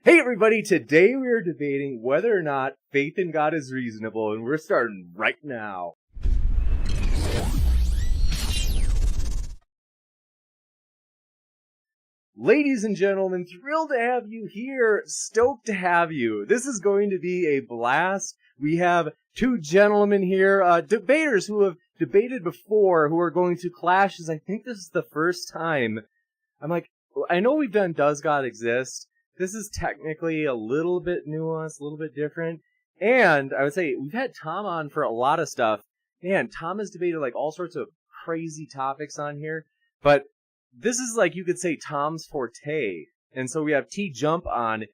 Hey everybody, today we are debating whether or not faith in God is reasonable, and we're starting right now. Ladies and gentlemen, thrilled to have you here, stoked to have you. This is going to be a blast. We have two gentlemen here, debaters who have debated before, who are going to clash, as I think this is the first time. I know we've done Does God Exist? This is technically a little bit nuanced, a little bit different. And I would say we've had Tom on for a lot of stuff. Man, Tom has debated like all sorts of crazy topics on here. But this is like, you could say, Tom's forte. And so we have TJump on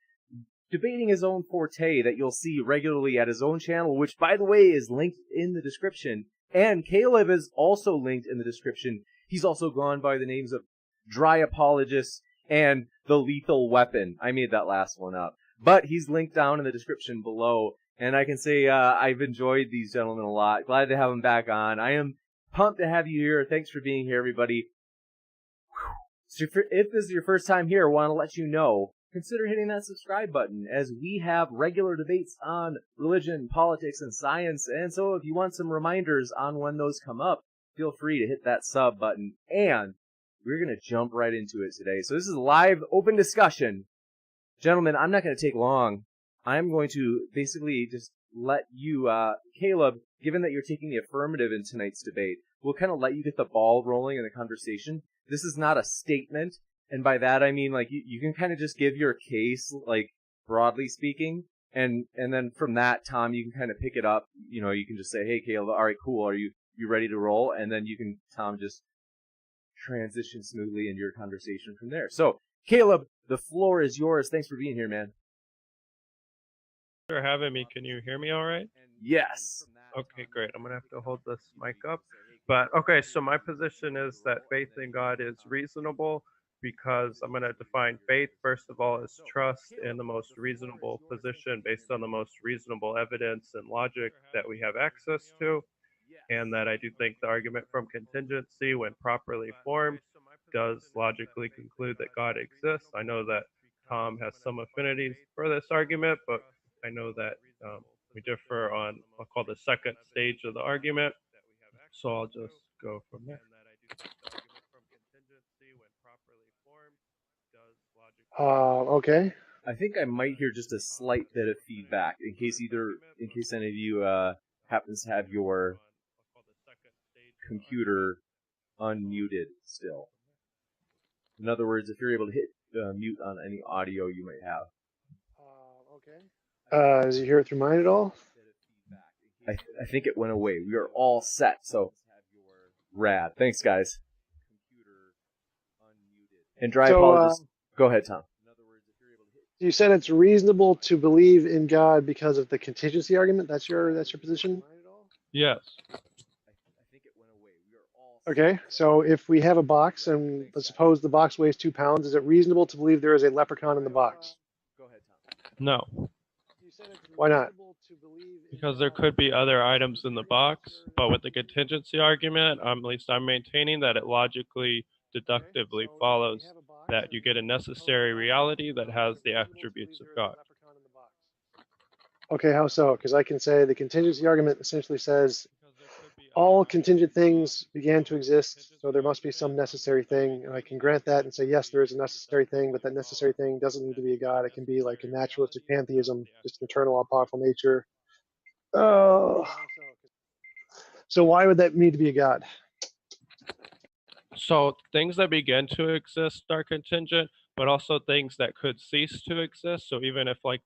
debating his own forte that you'll see regularly at his own channel, which, by the way, is linked in the description. And Caleb is also linked in the description. He's also gone by the names of Dry Apologist and The Lethal Weapon. I made that last one up. But he's linked down in the description below. And I can say I've enjoyed these gentlemen a lot. Glad to have them back on. I am pumped to have you here. Thanks for being here, everybody. So if this is your first time here, I want to let you know, consider hitting that subscribe button, as we have regular debates on religion, politics, and science. And so if you want some reminders on when those come up, feel free to hit that sub button. And we're going to jump right into it today. So this is live, open discussion. Gentlemen, I'm not going to take long. I'm going to basically just let you, Caleb, given that you're taking the affirmative in tonight's debate, we'll kind of let you get the ball rolling in the conversation. This is not a statement, and by that I mean, like, you can kind of just give your case, like, broadly speaking, and then from that, Tom, you can kind of pick it up. You know, you can just say, hey, Caleb, all right, cool, are you ready to roll? And then you can, Tom, just transition smoothly into your conversation from there. So, Caleb, the floor is yours. Thanks for being here, man. Thanks for having me. Can you hear me all right? Yes. Okay, great. I'm going to have to hold this mic up. But, okay, so my position is that faith in God is reasonable because I'm going to define faith, first of all, as trust in the most reasonable position based on the most reasonable evidence and logic that we have access to. And that I do think the argument from contingency, when properly formed, does logically conclude that God exists. I know that Tom has some affinities for this argument, but I know that we differ on, I'll call the second stage of the argument. So I'll just go from there. Okay. I think I might hear just a slight bit of feedback in case any of you happens to have your computer unmuted still. In other words, if you're able to hit mute on any audio you might have. Okay. Does you hear it through mine at all? I think it went away. We are all set, so rad. Thanks, guys. And Dry Apologist. Go ahead, Tom. You said it's reasonable to believe in God because of the contingency argument. That's your position? Yes. Okay, so if we have a box and let's suppose the box weighs 2 pounds, is it reasonable to believe there is a leprechaun in the box? No. Why not? Because there could be other items in the box, but with the contingency argument, at least I'm maintaining that it logically, deductively follows that you get a necessary reality that has the attributes of God. Okay, how so? Because I can say the contingency argument essentially says all contingent things began to exist, so there must be some necessary thing. And I can grant that and say, yes, there is a necessary thing, but that necessary thing doesn't need to be a God. It can be like a naturalistic pantheism, just an eternal, all-powerful nature. Oh. So why would that need to be a God? So things that begin to exist are contingent, but also things that could cease to exist. So even if like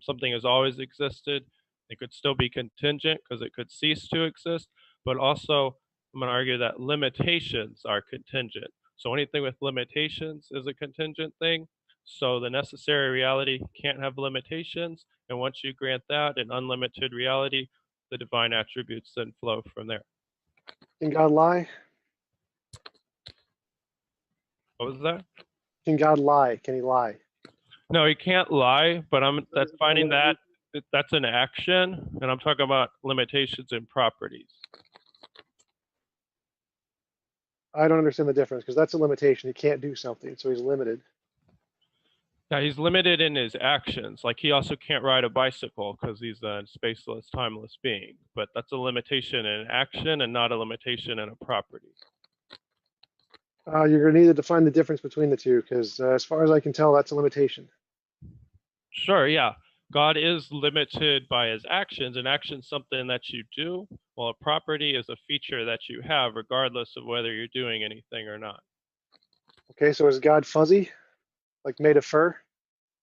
something has always existed, it could still be contingent because it could cease to exist. But also, I'm going to argue that limitations are contingent. So anything with limitations is a contingent thing. So the necessary reality can't have limitations. And once you grant that an unlimited reality, the divine attributes then flow from there. Can God lie? What was that? Can God lie? Can he lie? No, he can't lie, but that's finding that that's an action, and I'm talking about limitations and properties. I don't understand the difference because that's a limitation. He can't do something, so he's limited. Yeah, he's limited in his actions. Like he also can't ride a bicycle because he's a spaceless, timeless being. But that's a limitation in action and not a limitation in a property. You're going to need to define the difference between the two, because as far as I can tell, that's a limitation. Sure, yeah. God is limited by his actions, and action's something that you do, while a property is a feature that you have, regardless of whether you're doing anything or not. Okay, so is God fuzzy, like made of fur?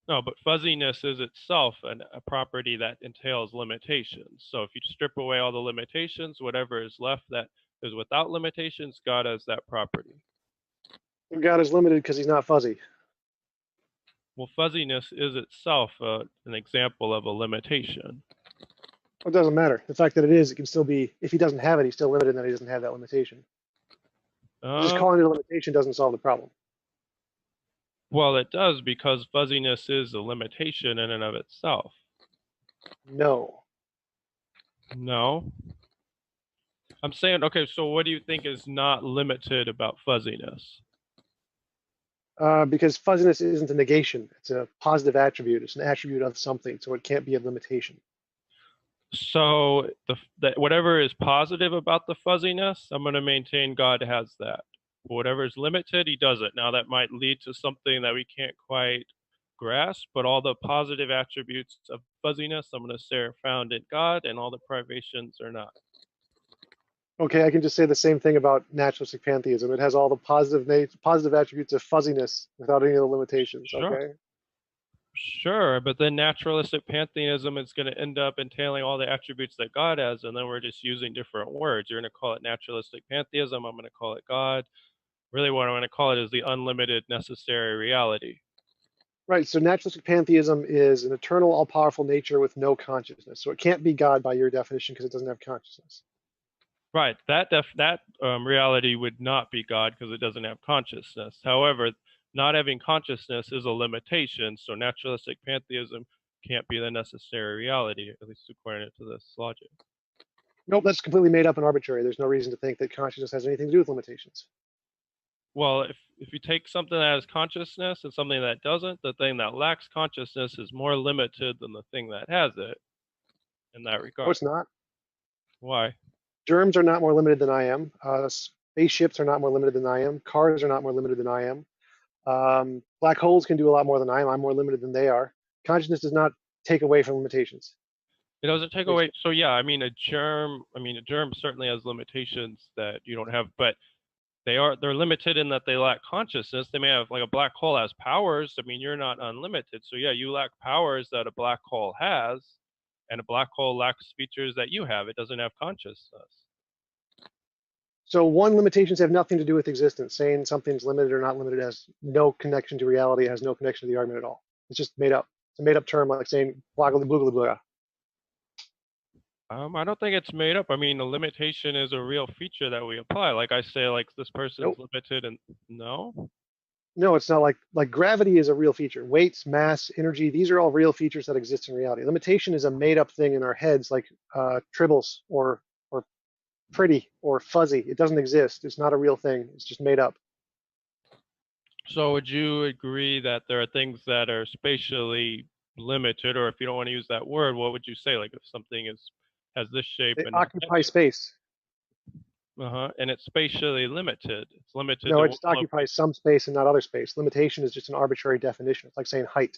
No, but fuzziness is itself a property that entails limitations. So if you strip away all the limitations, whatever is left that is without limitations, God has that property. God is limited because he's not fuzzy. Well, fuzziness is itself an example of a limitation. Well, it doesn't matter. The fact that it is, it can still be, if he doesn't have it, he's still limited in that he doesn't have that limitation. Just calling it a limitation doesn't solve the problem. Well, it does, because fuzziness is a limitation in and of itself. No. No. I'm saying, okay, so what do you think is not limited about fuzziness? Because fuzziness isn't a negation. It's a positive attribute. It's an attribute of something, so it can't be a limitation. So whatever is positive about the fuzziness, I'm going to maintain God has that. Whatever is limited, he doesn't. Now that might lead to something that we can't quite grasp, but all the positive attributes of fuzziness, I'm going to say, are found in God, and all the privations are not. Okay, I can just say the same thing about naturalistic pantheism. It has all the positive attributes of fuzziness without any of the limitations. Sure. Okay. Sure, but then naturalistic pantheism is going to end up entailing all the attributes that God has, and then we're just using different words. You're going to call it naturalistic pantheism. I'm going to call it God. Really, what I'm going to call it is the unlimited necessary reality. Right. So naturalistic pantheism is an eternal, all-powerful nature with no consciousness. So it can't be God by your definition because it doesn't have consciousness. Right. That reality would not be God because it doesn't have consciousness. However, not having consciousness is a limitation. So naturalistic pantheism can't be the necessary reality, at least according to this logic. Nope, that's completely made up and arbitrary. There's no reason to think that consciousness has anything to do with limitations. Well, if you take something that has consciousness and something that doesn't, the thing that lacks consciousness is more limited than the thing that has it in that regard. No, it's not. Why? Germs are not more limited than I am. Spaceships are not more limited than I am. Cars are not more limited than I am. Black holes can do a lot more than I am. I'm more limited than they are. Consciousness does not take away from limitations. It doesn't take away. So yeah, I mean a germ certainly has limitations that you don't have, but they're limited in that they lack consciousness. They may have, like, a black hole has powers. I mean, you're not unlimited. So yeah, you lack powers that a black hole has, and a black hole lacks features that you have. It doesn't have consciousness. So one, limitations have nothing to do with existence. Saying something's limited or not limited has no connection to reality. It has no connection to the argument at all. It's just made up. It's a made up term, like saying blah blah blah blah blah. I don't think it's made up. I mean, a limitation is a real feature that we apply. Like I say, like this person's Nope. limited, and no. No, it's not like gravity is a real feature. Weights, mass, energy, these are all real features that exist in reality. Limitation is a made up thing in our heads, like tribbles or pretty or fuzzy. It doesn't exist. It's not a real thing. It's just made up. So would you agree that there are things that are spatially limited, or if you don't want to use that word, what would you say? Like if something has this shape They and occupy space. and it's spatially limited. It's limited No, to it just occupies some space and not other space. Limitation is just an arbitrary definition. It's like saying height.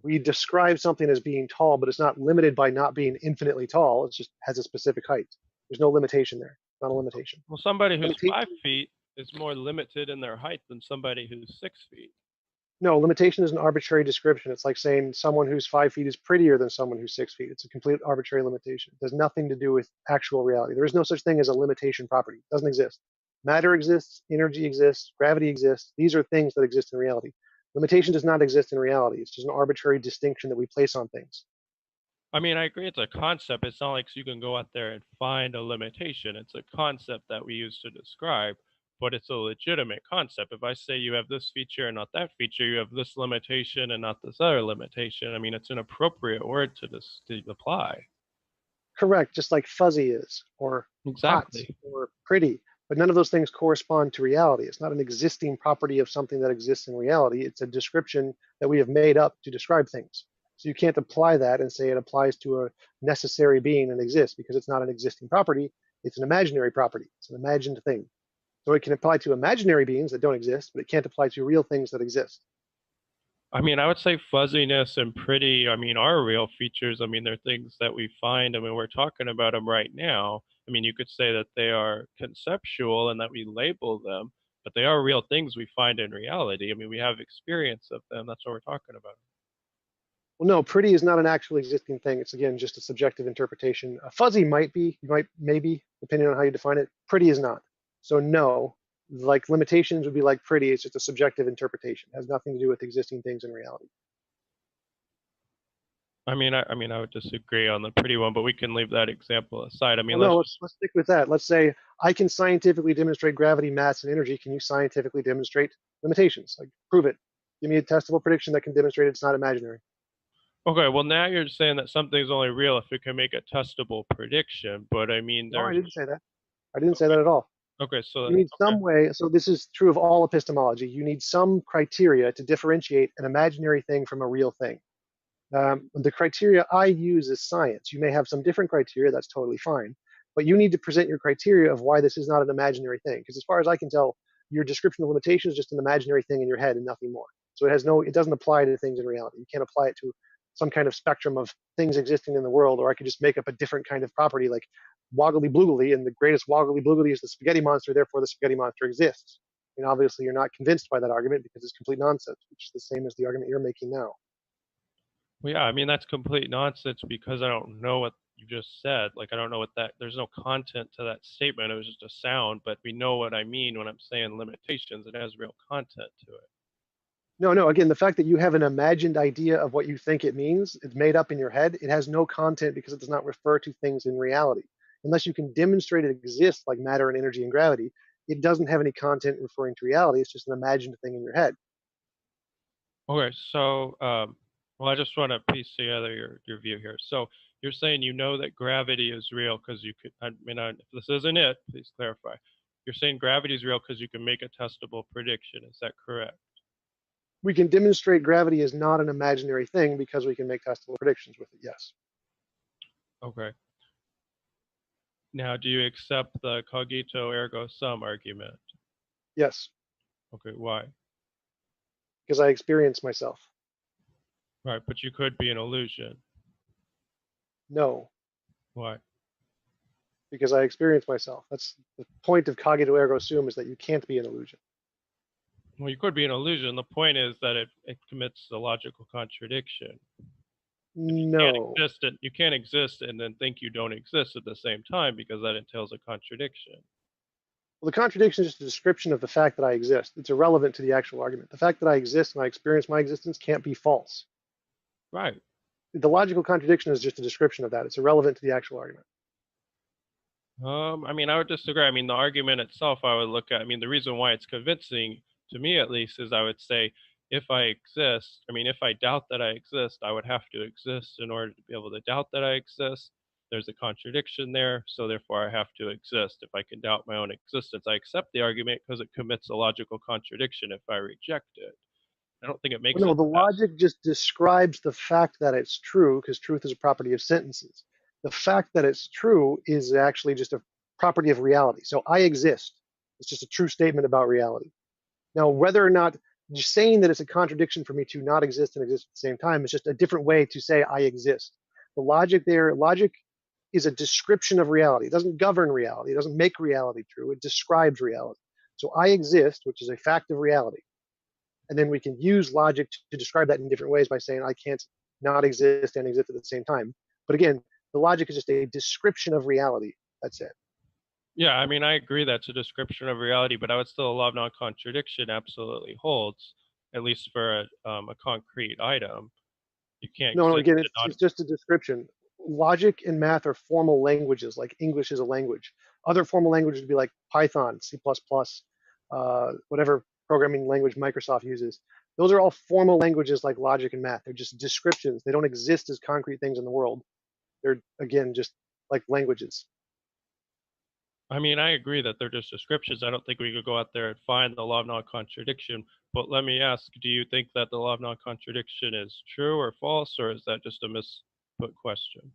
We describe something as being tall, but it's not limited by not being infinitely tall. It just has a specific height. There's no limitation there. Not a limitation. Well, somebody who's Limitation, 5 feet is more limited in their height than somebody who's 6 feet. no, limitation is an arbitrary description. It's like saying someone who's 5 feet is prettier than someone who's 6 feet. It's a complete arbitrary limitation. It has nothing to do with actual reality. There is no such thing as a limitation property. It doesn't exist. Matter exists, energy exists, gravity exists. These are things that exist in reality. Limitation does not exist in reality. It's just an arbitrary distinction that we place on things. I mean, I agree it's a concept. It's not like you can go out there and find a limitation. It's a concept that we use to describe, but it's a legitimate concept. If I say you have this feature and not that feature, you have this limitation and not this other limitation. I mean, it's an appropriate word to apply. Correct, just like fuzzy is, or hot, Exactly. or pretty. but none of those things correspond to reality. It's not an existing property of something that exists in reality. It's a description that we have made up to describe things. So you can't apply that and say it applies to a necessary being and exists, because it's not an existing property. It's an imaginary property. It's an imagined thing. So it can apply to imaginary beings that don't exist, but it can't apply to real things that exist. I mean, I would say fuzziness and pretty, I mean, are real features. I mean, they're things that we find. I mean, we're talking about them right now. I mean, you could say that they are conceptual and that we label them, but they are real things we find in reality. I mean, we have experience of them. That's what we're talking about. Well, no, pretty is not an actual existing thing. It's, again, just a subjective interpretation. Fuzzy might be, maybe, depending on how you define it. Pretty is not. So no, like limitations would be like pretty. It's just a subjective interpretation. It has nothing to do with existing things in reality. I mean, I would disagree on the pretty one, but we can leave that example aside. I mean, Well, no, let's stick with that. Let's say I can scientifically demonstrate gravity, mass, and energy. Can you scientifically demonstrate limitations? Like, prove it. Give me a testable prediction that can demonstrate it's not imaginary. okay, well, now you're saying that something's only real if it can make a testable prediction, but I mean, No, I there's, didn't say that. I didn't say that at all. okay, so, You need okay. some way, so this is true of all epistemology. You need some criteria to differentiate an imaginary thing from a real thing. The criteria I use is science. You may have some different criteria, that's totally fine. But you need to present your criteria of why this is not an imaginary thing. Because as far as I can tell, your description of limitation is just an imaginary thing in your head and nothing more. So it doesn't apply to things in reality. You can't apply it to some kind of spectrum of things existing in the world, or I could just make up a different kind of property like woggly bloogly, and the greatest woggly bloogly is the spaghetti monster, therefore the spaghetti monster exists. And obviously you're not convinced by that argument because it's complete nonsense, which is the same as the argument you're making now. Well, yeah, I mean, that's complete nonsense because I don't know what you just said. Like, I don't know what that, there's no content to that statement. It was just a sound, but we know what I mean when I'm saying limitations. It has real content to it. No, again, the fact that you have an imagined idea of what you think it means, it's made up in your head, it has no content because it does not refer to things in reality. Unless you can demonstrate it exists, like matter and energy and gravity, it doesn't have any content referring to reality. It's just an imagined thing in your head. Okay, so, well, I just want to piece together your view here. So you're saying you know that gravity is real because you could, I mean, if this isn't it, please clarify. You're saying gravity is real because you can make a testable prediction. Is that correct? We can demonstrate gravity is not an imaginary thing because we can make testable predictions with it, yes. Okay. Now, do you accept the cogito ergo sum argument? Yes, Okay, why? because I experience myself. Right, but you could be an illusion. No, Why? because I experience myself. That's the point of cogito ergo sum, is that you can't be an illusion. Well, you could be an illusion. The point is that it commits a logical contradiction. No. You can't exist and then think you don't exist at the same time because that entails a contradiction. Well, the contradiction is just a description of the fact that I exist. It's irrelevant to the actual argument. The fact that I exist and I experience my existence can't be false. Right. The logical contradiction is just a description of that. It's irrelevant to the actual argument. I mean, I would disagree. I mean, the argument itself, I would look at, I mean, the reason why it's convincing to me, at least, is I would say, if I exist, I mean, if I doubt that I exist, I would have to exist in order to be able to doubt that I exist. There's a contradiction there, so therefore I have to exist. If I can doubt my own existence, I accept the argument because it commits a logical contradiction if I reject it. I don't think it makes No, it the best. logic just describes the fact that it's true, because truth is a property of sentences. The fact that it's true is actually just a property of reality. So I exist. It's just a true statement about reality. Now, whether or not you're saying that it's a contradiction for me to not exist and exist at the same time, it's just a different way to say I exist. The logic there, logic is a description of reality. It doesn't govern reality. It doesn't make reality true. It describes reality. So I exist, which is a fact of reality. And then we can use logic to describe that in different ways by saying I can't not exist and exist at the same time. But again, the logic is just a description of reality. That's it. Yeah, I mean, I agree that's a description of reality, but I would still love non-contradiction absolutely holds, at least for a concrete item. You can't No, exist again, and not. it's just a description. Logic and math are formal languages, like English is a language. Other formal languages would be like Python, C++, whatever programming language Microsoft uses. Those are all formal languages like logic and math. They're just descriptions. They don't exist as concrete things in the world. They're, again, just like languages. I mean, I agree that they're just descriptions. I don't think we could go out there and find the law of non-contradiction. But let me ask, do you think that the law of non-contradiction is true or false, or is that just a misput question?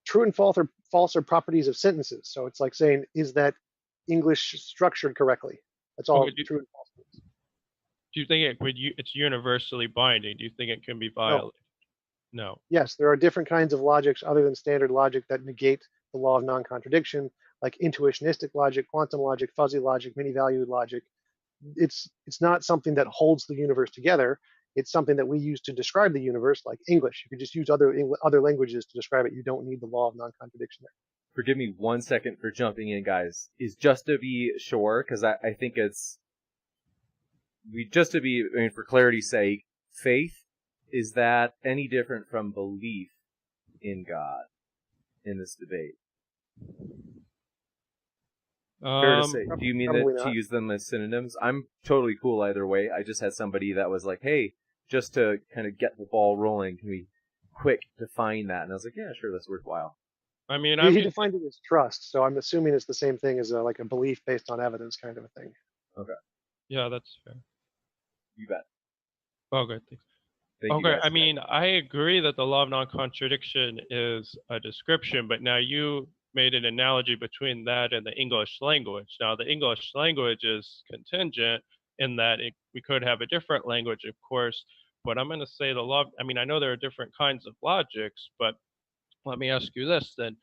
True and false are properties of sentences. So it's like saying, is that English structured correctly? That's Okay, all true and false means. do you think it's universally binding? Do you think it can be No. violated? No. Yes, there are different kinds of logics other than standard logic that negate the law of non-contradiction, like intuitionistic logic, quantum logic, fuzzy logic, many-valued logic. It's not something that holds the universe together. It's something that we use to describe the universe, like English. You could just use other languages to describe it. You don't need the law of non-contradiction there. Forgive me 1 second for jumping in, guys. Is just to be sure, because I think it's just to be, I mean, for clarity's sake, faith, is that any different from belief in God in this debate? Fair to say. Do you mean Probably that to not. use them as synonyms? I'm totally cool either way. I just had somebody that was like, hey, just to kind of get the ball rolling, can we quick define that? And I was like, yeah, sure, that's worthwhile. I mean, He defined it as trust, so I'm assuming it's the same thing as like a belief based on evidence kind of a thing. Okay, yeah, that's fair. you bet. Okay, thanks. Thank you Okay, guys. I mean, I agree that the law of non-contradiction is a description, but now you made an analogy between that and the English language. Now, the English language is contingent in that we could have a different language, of course, but I'm going to say the law, I mean, I know there are different kinds of logics, but let me ask you this then.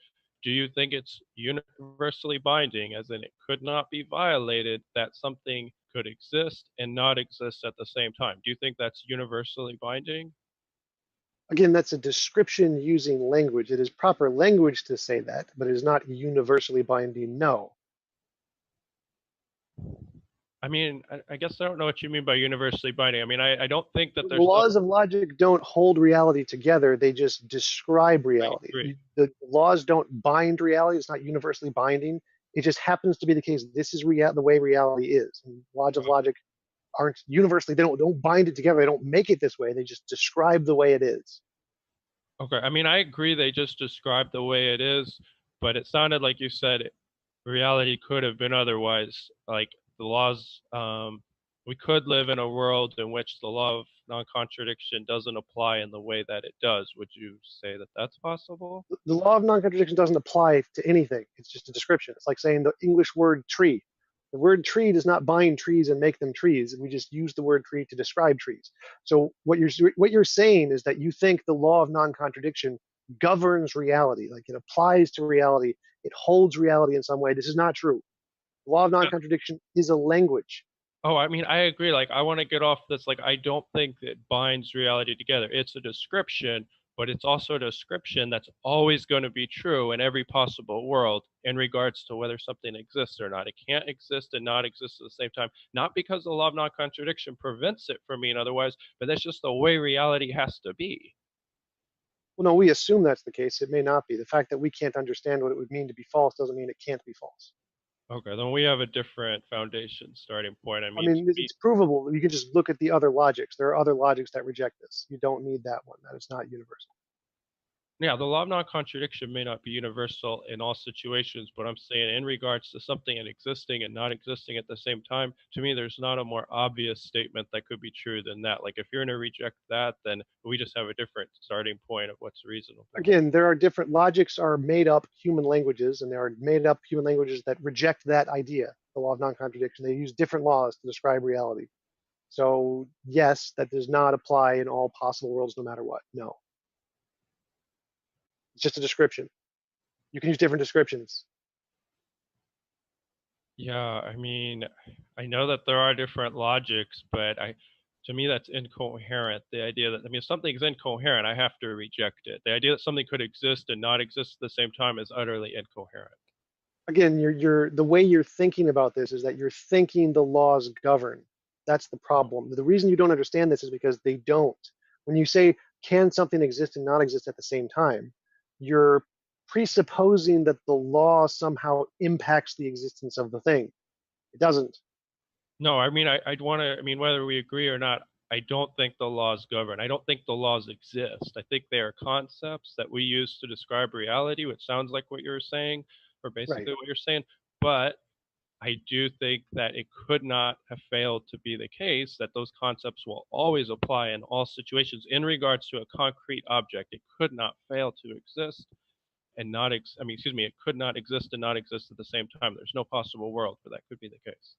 Do you think it's universally binding, as in it could not be violated, that something could exist and not exist at the same time? Do you think that's universally binding? Again, that's a description using language. It is proper language to say that, but it is not universally binding. No. I mean, I guess I don't know what you mean by universally binding. I mean, I don't think that The there's no. laws of logic don't hold reality together. They just describe I reality. agree. The laws don't bind reality. It's not universally binding. It just happens to be the case. This is the way reality is. And laws of logic aren't universally. They don't bind it together. They don't make it this way. They just describe the way it is. Okay, I mean, I agree they just described the way it is, but it sounded like you said reality could have been otherwise. Like the laws, we could live in a world in which the law of non-contradiction doesn't apply in the way that it does. Would you say that that's possible? The law of non-contradiction doesn't apply to anything. It's just a description. It's like saying the English word tree. The word tree does not bind trees and make them trees. We just use the word tree to describe trees. So what you're saying is that you think the law of non-contradiction governs reality, like it applies to reality, it holds reality in some way. This is not true. The law of non-contradiction is a language. Oh, I mean, I agree. Like, I want to get off this. Like, I don't think it binds reality together. It's a description, but it's also a description that's always going to be true in every possible world in regards to whether something exists or not. It can't exist and not exist at the same time, not because the law of non-contradiction prevents it from being otherwise, but that's just the way reality has to be. Well, no, we assume that's the case. It may not be. The fact that we can't understand what it would mean to be false doesn't mean it can't be false. Okay, then we have a different foundation starting point. I I mean, mean, it's provable. You can just look at the other logics. There are other logics that reject this. You don't need that one. That is not universal. yeah, the law of non-contradiction may not be universal in all situations, but I'm saying in regards to something and existing and not existing at the same time, to me, there's not a more obvious statement that could be true than that. Like, if you're going to reject that, then we just have a different starting point of what's reasonable. Again, there are different logics are made up human languages, and there are made up human languages that reject that idea, the law of non-contradiction. They use different laws to describe reality. So yes, that does not apply in all possible worlds, no matter what. No, it's just a description. You can use different descriptions. Yeah, I mean, I know that there are different logics, but to me, that's incoherent. The idea that, I mean, if something's incoherent, I have to reject it. The idea that something could exist and not exist at the same time is utterly incoherent. Again, the way you're thinking about this is that you're thinking the laws govern. That's the problem. The reason you don't understand this is because they don't. When you say, can something exist and not exist at the same time, you're presupposing that the law somehow impacts the existence of the thing. It doesn't. No, I mean, I'd want to, I mean, whether we agree or not, I don't think the laws govern. I don't think the laws exist. I think they are concepts that we use to describe reality, which sounds like what you're saying, or Right. basically what you're saying. But I do think that it could not have failed to be the case that those concepts will always apply in all situations in regards to a concrete object. It could not fail to exist and not I mean, excuse me, it could not exist and not exist at the same time. There's no possible world where that could be the case.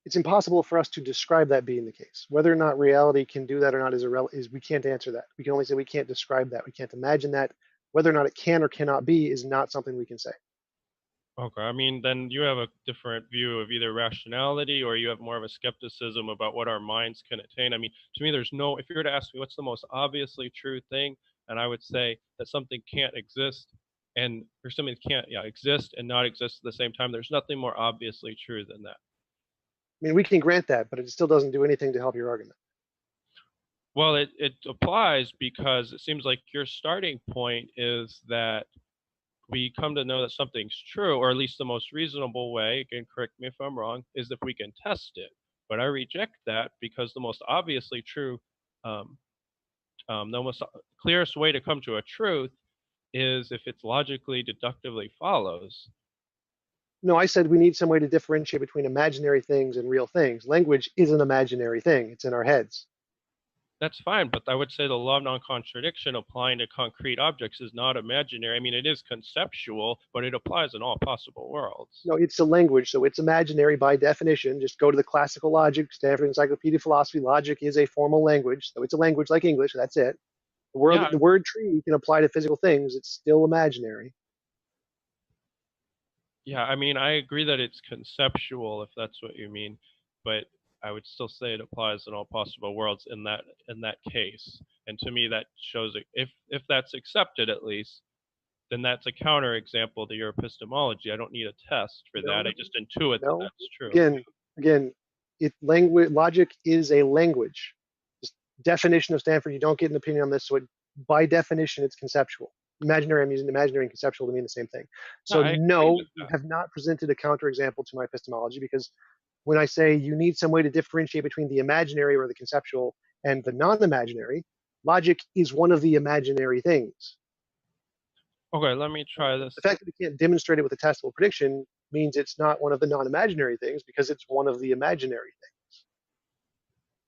It's impossible for us to describe that being the case. Whether or not reality can do that or not is we can't answer that. We can only say we can't describe that. We can't imagine that. Whether or not it can or cannot be is not something we can say. Okay, I mean, then you have a different view of either rationality or you have more of a skepticism about what our minds can attain. I mean, to me, there's no, if you were to ask me what's the most obviously true thing, and I would say that something can't exist and, or something can't, yeah, exist and not exist at the same time, there's nothing more obviously true than that. I mean, we can grant that, but it still doesn't do anything to help your argument. Well, it applies because it seems like your starting point is that we come to know that something's true, or at least the most reasonable way, again, correct me if I'm wrong, is if we can test it. But I reject that because the most obviously true, um, the most clearest way to come to a truth is if it's logically, deductively follows. No, I said we need some way to differentiate between imaginary things and real things. Language is an imaginary thing. It's in our heads. That's fine, but I would say the law of non-contradiction applying to concrete objects is not imaginary. I mean, it is conceptual, but it applies in all possible worlds. No, it's a language, so it's imaginary by definition. Just go to the classical logic, Stanford Encyclopedia of Philosophy. Logic is a formal language, so it's a language like English. That's it. Yeah, The word tree can apply to physical things. It's still imaginary. yeah, I mean, I agree that it's conceptual, if that's what you mean, but I would still say it applies in all possible worlds in that case. And to me, that shows it. If that's accepted, at least, then that's a counterexample to your epistemology. I don't need a test for that. No, I just intuit that no. that's true. Again, language logic is a language. Just definition of Stanford, you don't get an opinion on this. So by definition, it's conceptual. Imaginary, I'm using imaginary and conceptual to mean the same thing. No, So I agree no, with you that. have not presented a counterexample to my epistemology because when I say you need some way to differentiate between the imaginary or the conceptual and the non-imaginary, logic is one of the imaginary things. Okay, let me try this. The fact that we can't demonstrate it with a testable prediction means it's not one of the non-imaginary things because it's one of the imaginary things.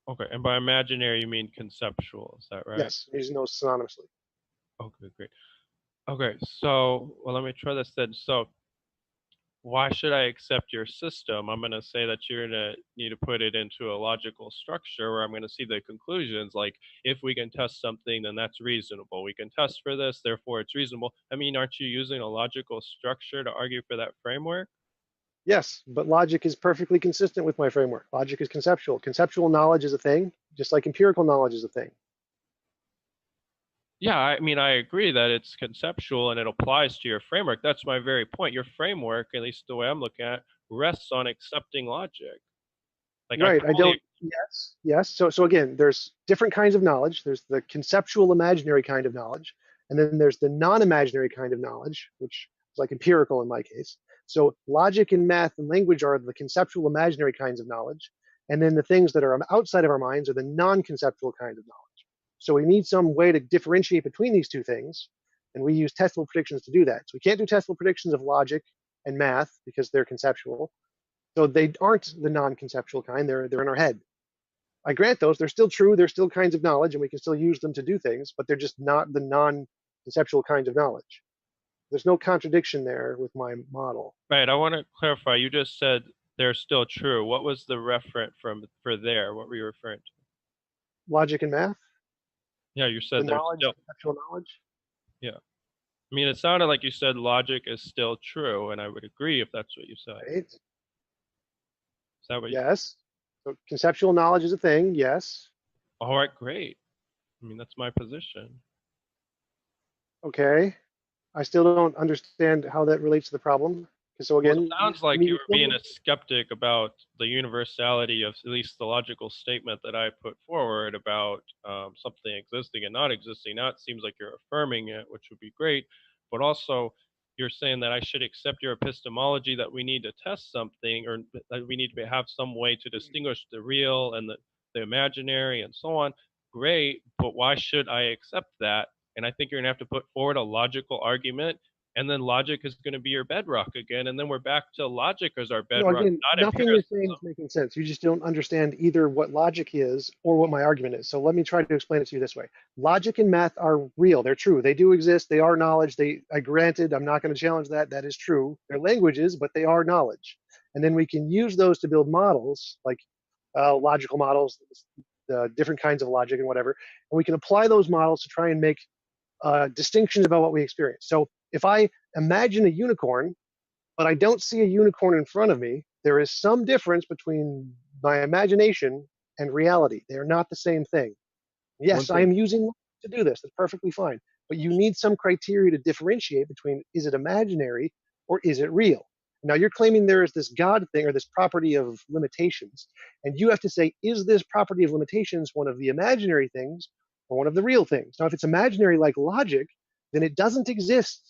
Okay, and by imaginary you mean conceptual, is that right? Yes, I'm using those synonymously. Okay, great. Okay, so well, let me try this then. So why should I accept your system? I'm going to say that you're going to need to put it into a logical structure where I'm going to see the conclusions. Like, if we can test something, then that's reasonable. We can test for this, therefore it's reasonable. I mean, aren't you using a logical structure to argue for that framework? Yes, but logic is perfectly consistent with my framework. Logic is conceptual. Conceptual knowledge is a thing, just like empirical knowledge is a thing. Yeah, I mean, I agree that it's conceptual and it applies to your framework. That's my very point. Your framework, at least the way I'm looking at it, rests on accepting logic. Like, I Right. I totally, don't. Yes. So again, there's different kinds of knowledge. There's the conceptual imaginary kind of knowledge, and then there's the non-imaginary kind of knowledge, which is like empirical in my case. So logic and math and language are the conceptual imaginary kinds of knowledge, and then the things that are outside of our minds are the non-conceptual kind of knowledge. So we need some way to differentiate between these two things, and we use testable predictions to do that. So we can't do testable predictions of logic and math because they're conceptual. So they aren't the non-conceptual kind. They're in our head. I grant those. They're still true. They're still kinds of knowledge, and we can still use them to do things, but they're just not the non-conceptual kinds of knowledge. There's no contradiction there with my model. right. I want to clarify. You just said they're still true. What was the referent for there? What were you referring to? Logic and math, Yeah, you the said they're knowledge, still, conceptual knowledge. yeah. I mean, it sounded like you said logic is still true, and I would agree if that's what you said. Right? Is that what you, Yes. So conceptual knowledge is a thing. Yes. all right, great. I mean, that's my position. Okay. I still don't understand how that relates to the problem. So Well, it again, sounds I like mean, you were being a skeptic about the universality of at least the logical statement that I put forward about something existing and not existing. Now it seems like you're affirming it, which would be great, but also you're saying that I should accept your epistemology that we need to test something or that we need to have some way to distinguish the real and the imaginary and so on. Great, but why should I accept that? And I think you're going to have to put forward a logical argument and then logic is going to be your bedrock again, and then we're back to logic as our No, bedrock, again, not nothing you're saying empiricism. is making sense. You just don't understand either what logic is or what my argument is. So let me try to explain it to you this way. Logic and math are real. They're true. They do exist. They are knowledge. I granted, I'm not going to challenge that. That is true. They're languages, but they are knowledge. And then we can use those to build models, like logical models, different kinds of logic and whatever. And we can apply those models to try and make distinctions about what we experience. So if I imagine a unicorn, but I don't see a unicorn in front of me, there is some difference between my imagination and reality. They are not the same thing. One Yes, I thing, am using to do this. That's perfectly fine. But you need some criteria to differentiate between is it imaginary or is it real? Now you're claiming there is this God thing or this property of limitations, and you have to say, is this property of limitations one of the imaginary things or one of the real things? Now, if it's imaginary like logic, then it doesn't exist.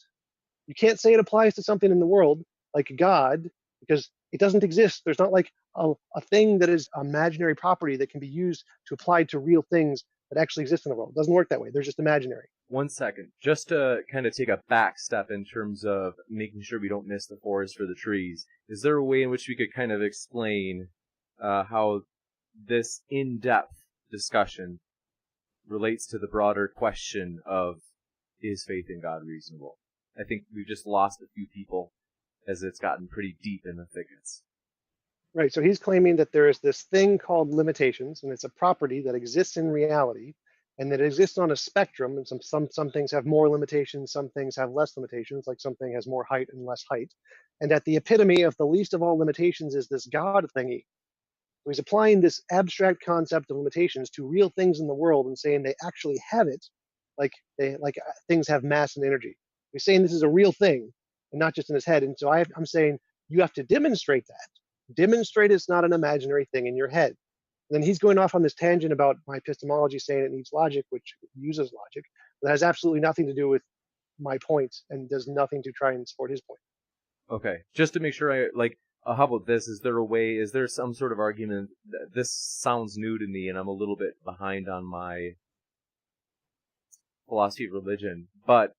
You can't say it applies to something in the world like God because it doesn't exist. There's not like a thing that is imaginary property that can be used to apply to real things that actually exist in the world. It doesn't work that way. They're just imaginary. 1 second. Just to kind of take a back step in terms of making sure we don't miss the forest for the trees, is there a way in which we could kind of explain how this in-depth discussion relates to the broader question of is faith in God reasonable? I think we've just lost a few people as it's gotten pretty deep in the thickets. Right. So he's claiming that there is this thing called limitations, and it's a property that exists in reality, and that exists on a spectrum. And some things have more limitations, some things have less limitations, like something has more height and less height. And at the epitome of the least of all limitations is this God thingy. So he's applying this abstract concept of limitations to real things in the world and saying they actually have it, like things have mass and energy. He's saying this is a real thing and not just in his head. And so I'm saying you have to demonstrate that. Demonstrate it's not an imaginary thing in your head. And then he's going off on this tangent about my epistemology saying it needs logic, which uses logic. That has absolutely nothing to do with my point and does nothing to try and support his point. Okay, just to make sure how about this? Is there some sort of argument that this sounds new to me and I'm a little bit behind on my philosophy of religion, but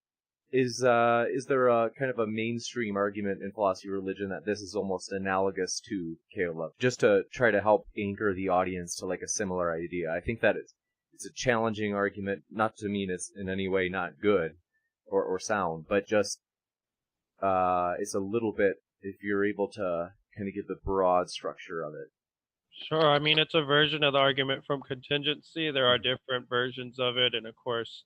is there a kind of a mainstream argument in philosophy of religion that this is almost analogous to Caleb? Just to try to help anchor the audience to like a similar idea. I think that it's a challenging argument, not to mean it's in any way not good or sound, but just it's a little bit, if you're able to kind of give the broad structure of it. Sure. I mean, it's a version of the argument from contingency. There are different versions of it, and of course,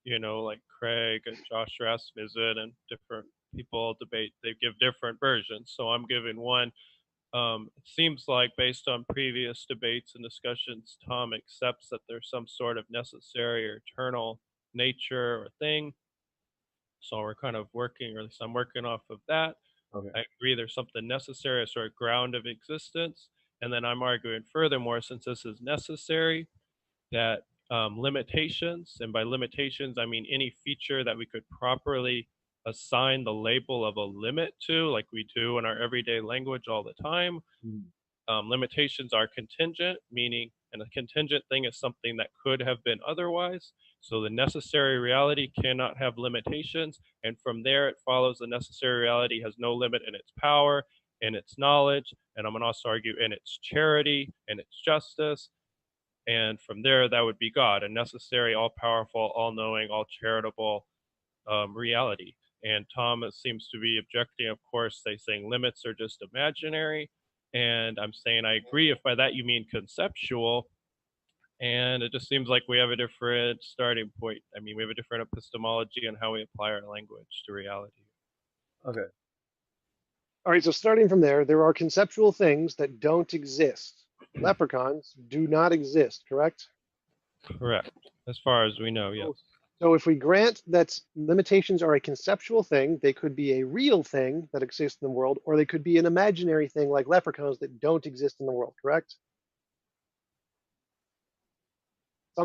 like Craig and Josh Rasmussen and different people debate. They give different versions. So I'm giving one. It seems like, based on previous debates and discussions, Tom accepts that there's some sort of necessary or eternal nature or thing. So we're kind of working, or at least I'm working off of that. Okay. I agree there's something necessary, a sort of ground of existence. And then I'm arguing furthermore, since this is necessary, that limitations, and by limitations, I mean any feature that we could properly assign the label of a limit to, like we do in our everyday language all the time. Limitations are contingent, meaning, and a contingent thing is something that could have been otherwise. So the necessary reality cannot have limitations. And from there, it follows the necessary reality has no limit in its power, in its knowledge, and I'm going to also argue in its charity, in its justice. And from there, that would be God, a necessary, all powerful, all knowing, all charitable reality. And Thomas seems to be objecting, of course, they saying limits are just imaginary. And I'm saying I agree if by that you mean conceptual. And it just seems like we have a different starting point. I mean, we have a different epistemology on how we apply our language to reality. Okay. All right, so starting from there are conceptual things that don't exist. Leprechauns do not exist, correct? Correct. As far as we know, yes. So if we grant that limitations are a conceptual thing, they could be a real thing that exists in the world, or they could be an imaginary thing like leprechauns that don't exist in the world, correct?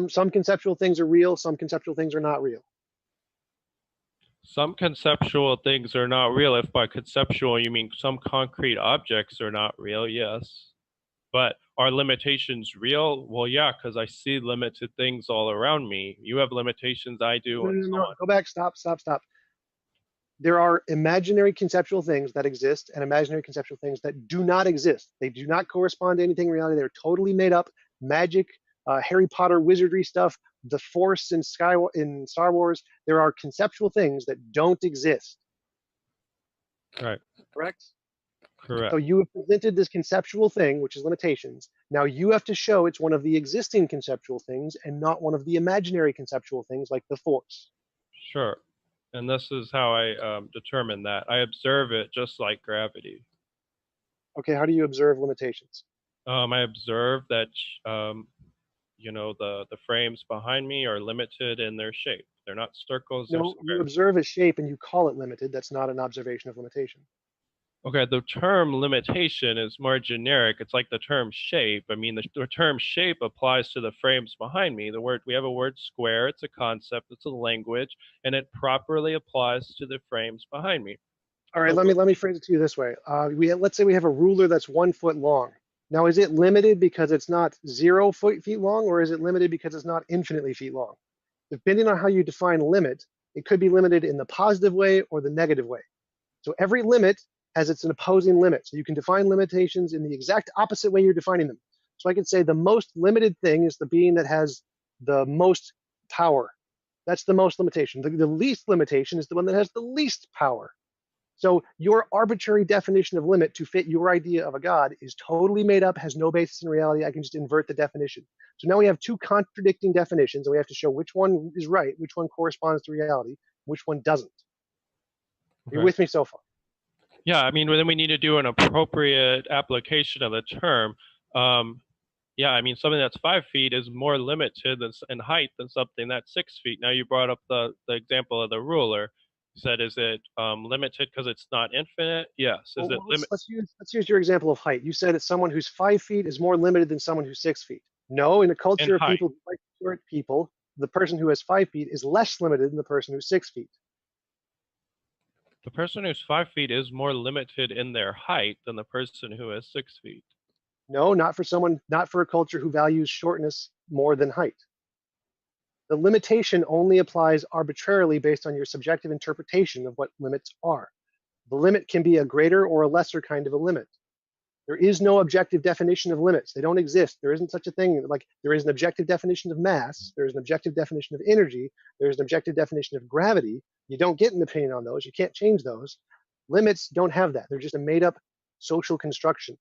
Some conceptual things are real, some conceptual things are not real. Some conceptual things are not real. If by conceptual you mean some concrete objects are not real, yes. But are limitations real? Well, yeah, because I see limited things all around me. You have limitations, I do, and so No. on. Go back, stop. there are imaginary conceptual things that exist and imaginary conceptual things that do not exist. They do not correspond to anything in reality. They're totally made up, magic, Harry Potter wizardry stuff, the Force in Star Wars. There are conceptual things that don't exist. Right. Correct? Correct. So you have presented this conceptual thing, which is limitations. Now you have to show it's one of the existing conceptual things and not one of the imaginary conceptual things like the Force. Sure. And this is how I determine that. I observe it just like gravity. Okay, how do you observe limitations? I observe that, the frames behind me are limited in their shape. They're not circles, they're No, you squares. observe a shape and you call it limited. That's not an observation of limitation. Okay, the term limitation is more generic. It's like the term shape. I mean, the term shape applies to the frames behind me. We have a word square. It's a concept. It's a language, and it properly applies to the frames behind me. All right, So let me phrase it to you this way. Let's say we have a ruler that's 1 foot long. Now, is it limited because it's not 0 feet long, or is it limited because it's not infinitely feet long? Depending on how you define limit, it could be limited in the positive way or the negative way. So every limit has its opposing limit. So you can define limitations in the exact opposite way you're defining them. So I could say the most limited thing is the being that has the most power. That's the most limitation. The least limitation is the one that has the least power. So your arbitrary definition of limit to fit your idea of a God is totally made up, has no basis in reality. I can just invert the definition. So now we have two contradicting definitions, and we have to show which one is right, which one corresponds to reality, which one doesn't. Are you with me so far? Yeah, I mean, then we need to do an appropriate application of the term. Yeah, I mean, something that's 5 feet is more limited in height than something that's 6 feet. Now, you brought up the example of the ruler. You said, is it limited because it's not infinite? Yes. Is it limit? Let's use your example of height. You said that someone who's 5 feet is more limited than someone who's 6 feet. No, in a In culture of height? people like short people, the person who has 5 feet is less limited than the person who's 6 feet. The person who's 5 feet is more limited in their height than the person who is 6 feet. No, not for a culture who values shortness more than height. The limitation only applies arbitrarily based on your subjective interpretation of what limits are. The limit can be a greater or a lesser kind of a limit. There is no objective definition of limits. They don't exist. There isn't such a thing. Like there is an objective definition of mass. There is an objective definition of energy. There is an objective definition of gravity. You don't get an opinion on those. You can't change those. Limits don't have that. They're just a made up social construction.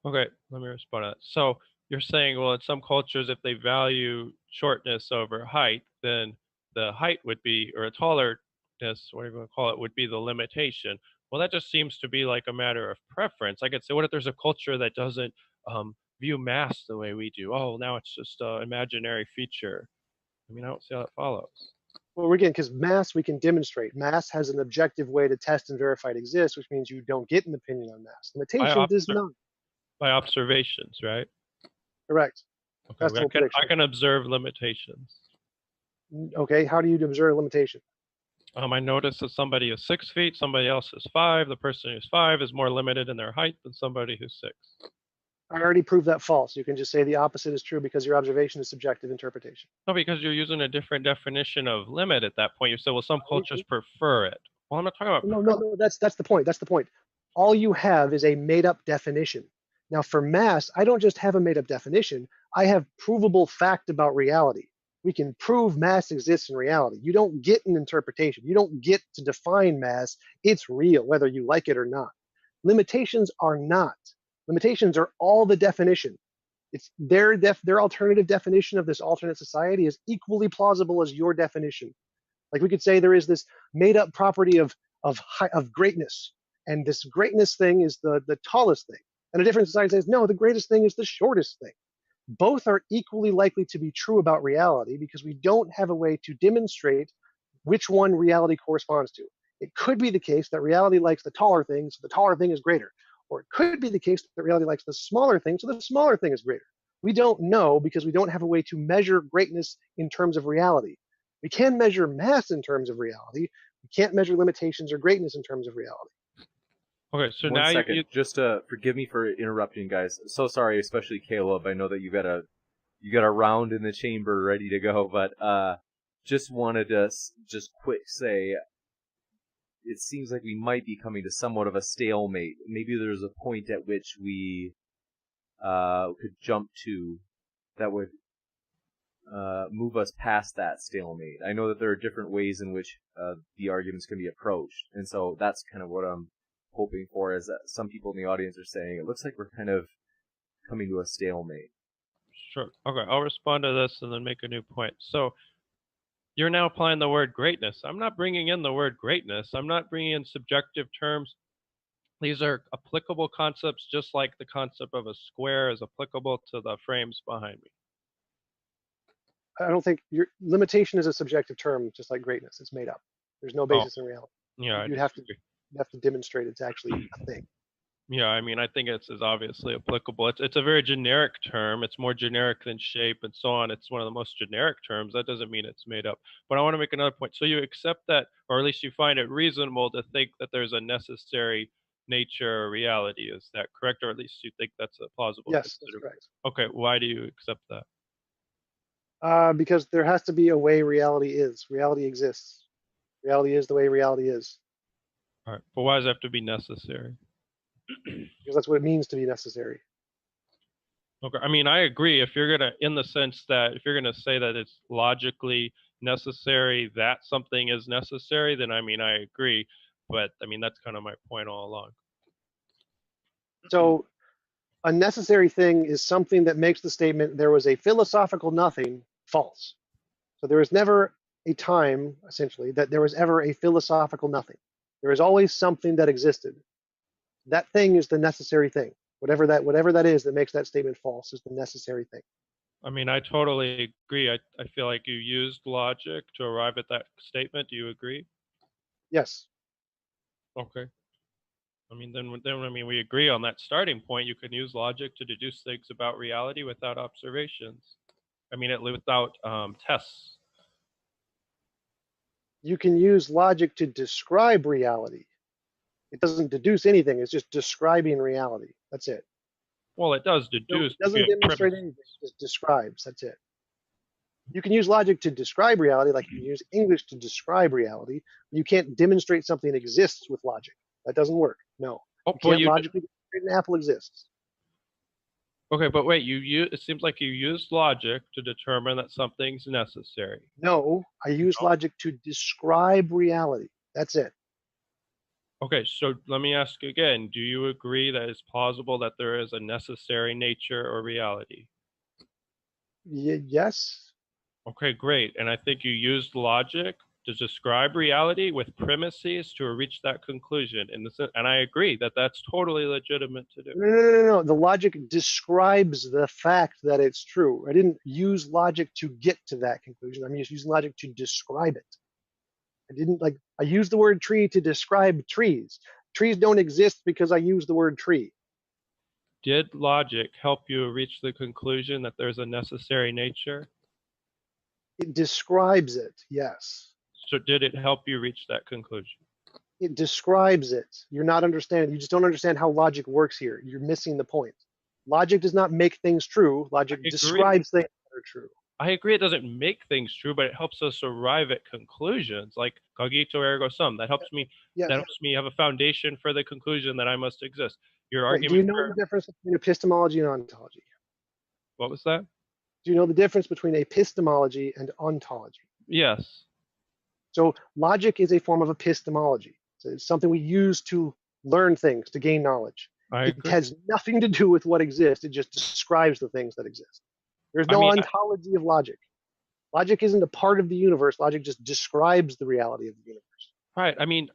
Okay, let me respond to that. So you're saying, well, in some cultures, if they value shortness over height, then the height would be, or a tallerness, whatever you want to call it, would be the limitation. Well, that just seems to be like a matter of preference. I could say, what if there's a culture that doesn't view mass the way we do? Oh, now it's just an imaginary feature. I mean, I don't see how that follows. Well, again, because mass we can demonstrate. Mass has an objective way to test and verify it exists, which means you don't get an opinion on mass. Limitation does not. By observations, right? Correct. Okay, I can observe limitations. Okay, how do you observe limitation? I notice that somebody is 6 feet, somebody else is 5. The person who's 5 is more limited in their height than somebody who's 6. I already proved that false. You can just say the opposite is true because your observation is subjective interpretation. No, because you're using a different definition of limit at that point. You said, well, some cultures prefer it. Well, I'm not talking about. No. That's the point. That's the point. All you have is a made-up definition. Now, for mass, I don't just have a made-up definition. I have provable fact about reality. We can prove mass exists in reality. You don't get an interpretation. You don't get to define mass. It's real, whether you like it or not. Limitations are not. Limitations are all the definition. It's their alternative definition of this alternate society is equally plausible as your definition. Like we could say there is this made-up property of greatness, and this greatness thing is the tallest thing. And a different society says, no, the greatest thing is the shortest thing. Both are equally likely to be true about reality because we don't have a way to demonstrate which one reality corresponds to. It could be the case that reality likes the taller thing, so the taller thing is greater. Or it could be the case that reality likes the smaller thing, so the smaller thing is greater. We don't know because we don't have a way to measure greatness in terms of reality. We can measure mass in terms of reality. We can't measure limitations or greatness in terms of reality. Okay, so One now second. Just forgive me for interrupting, guys. So sorry, especially Caleb. I know that you got a round in the chamber ready to go, but just wanted to just quick say it seems like we might be coming to somewhat of a stalemate. Maybe there's a point at which we could jump to that would move us past that stalemate. I know that there are different ways in which the arguments can be approached, and so that's kind of what I'm hoping for, is that some people in the audience are saying, it looks like we're kind of coming to a stalemate. Sure. Okay, I'll respond to this and then make a new point. So you're now applying the word greatness. I'm not bringing in the word greatness. I'm not bringing in subjective terms. These are applicable concepts, just like the concept of a square is applicable to the frames behind me. I don't think your limitation is a subjective term, just like greatness. It's made up. There's no basis in reality. Yeah, You'd have to demonstrate it's actually a thing. Yeah, I mean, I think it's obviously applicable. It's a very generic term. It's more generic than shape and so on. It's one of the most generic terms. That doesn't mean it's made up. But I want to make another point. So you accept that, or at least you find it reasonable to think that there's a necessary nature or reality. Is that correct? Or at least you think that's a plausible Yes, that's correct. Okay, why do you accept that? Because there has to be a way reality is. Reality exists. Reality is the way reality is. All right, but why does it have to be necessary? Because that's what it means to be necessary. Okay, I mean, I agree. If you're gonna, in the sense that if you're gonna say that it's logically necessary that something is necessary, then I mean, I agree. But I mean, that's kind of my point all along. So a necessary thing is something that makes the statement there was a philosophical nothing false. So there was never a time, essentially, that there was ever a philosophical nothing. There is always something that existed. That thing is the necessary thing. Whatever that is that makes that statement false is the necessary thing. I mean, I totally agree. I feel like you used logic to arrive at that statement. Do you agree? Yes. Okay. I mean, then I mean, we agree on that starting point. You can use logic to deduce things about reality without observations. I mean, without tests. You can use logic to describe reality. It doesn't deduce anything. It's just describing reality. That's it. Well, it does No, deduce. it doesn't demonstrate anything. It just describes. That's it. You can use logic to describe reality, like you can use English to describe reality. You can't demonstrate something exists with logic. That doesn't work. No. Oh, You can't logically demonstrate an apple exists. Okay, but wait, it seems like you used logic to determine that something's necessary. No, I use logic to describe reality. That's it. Okay, so let me ask again, do you agree that it's plausible that there is a necessary nature or reality? Yes. Okay, great. And I think you used logic to describe reality with premises to reach that conclusion. And I agree that that's totally legitimate to do. No. The logic describes the fact that it's true. I didn't use logic to get to that conclusion. I'm just using logic to describe it. I used the word tree to describe trees. Trees don't exist because I use the word tree. Did logic help you reach the conclusion that there's a necessary nature? It describes it, yes. So did it help you reach that conclusion? It describes it. You're not understanding. You just don't understand how logic works here. You're missing the point. Logic does not make things true. Logic describes things that are true. I agree it doesn't make things true, but it helps us arrive at conclusions, like cogito ergo sum. That helps me. Yes. That helps me have a foundation for the conclusion that I must exist. Your argument. Do you know the difference between epistemology and ontology? What was that? Do you know the difference between epistemology and ontology? Yes. So logic is a form of epistemology. So it's something we use to learn things, to gain knowledge. It has nothing to do with what exists. It just describes the things that exist. There's no ontology of logic. Logic isn't a part of the universe. Logic just describes the reality of the universe. Right. I mean,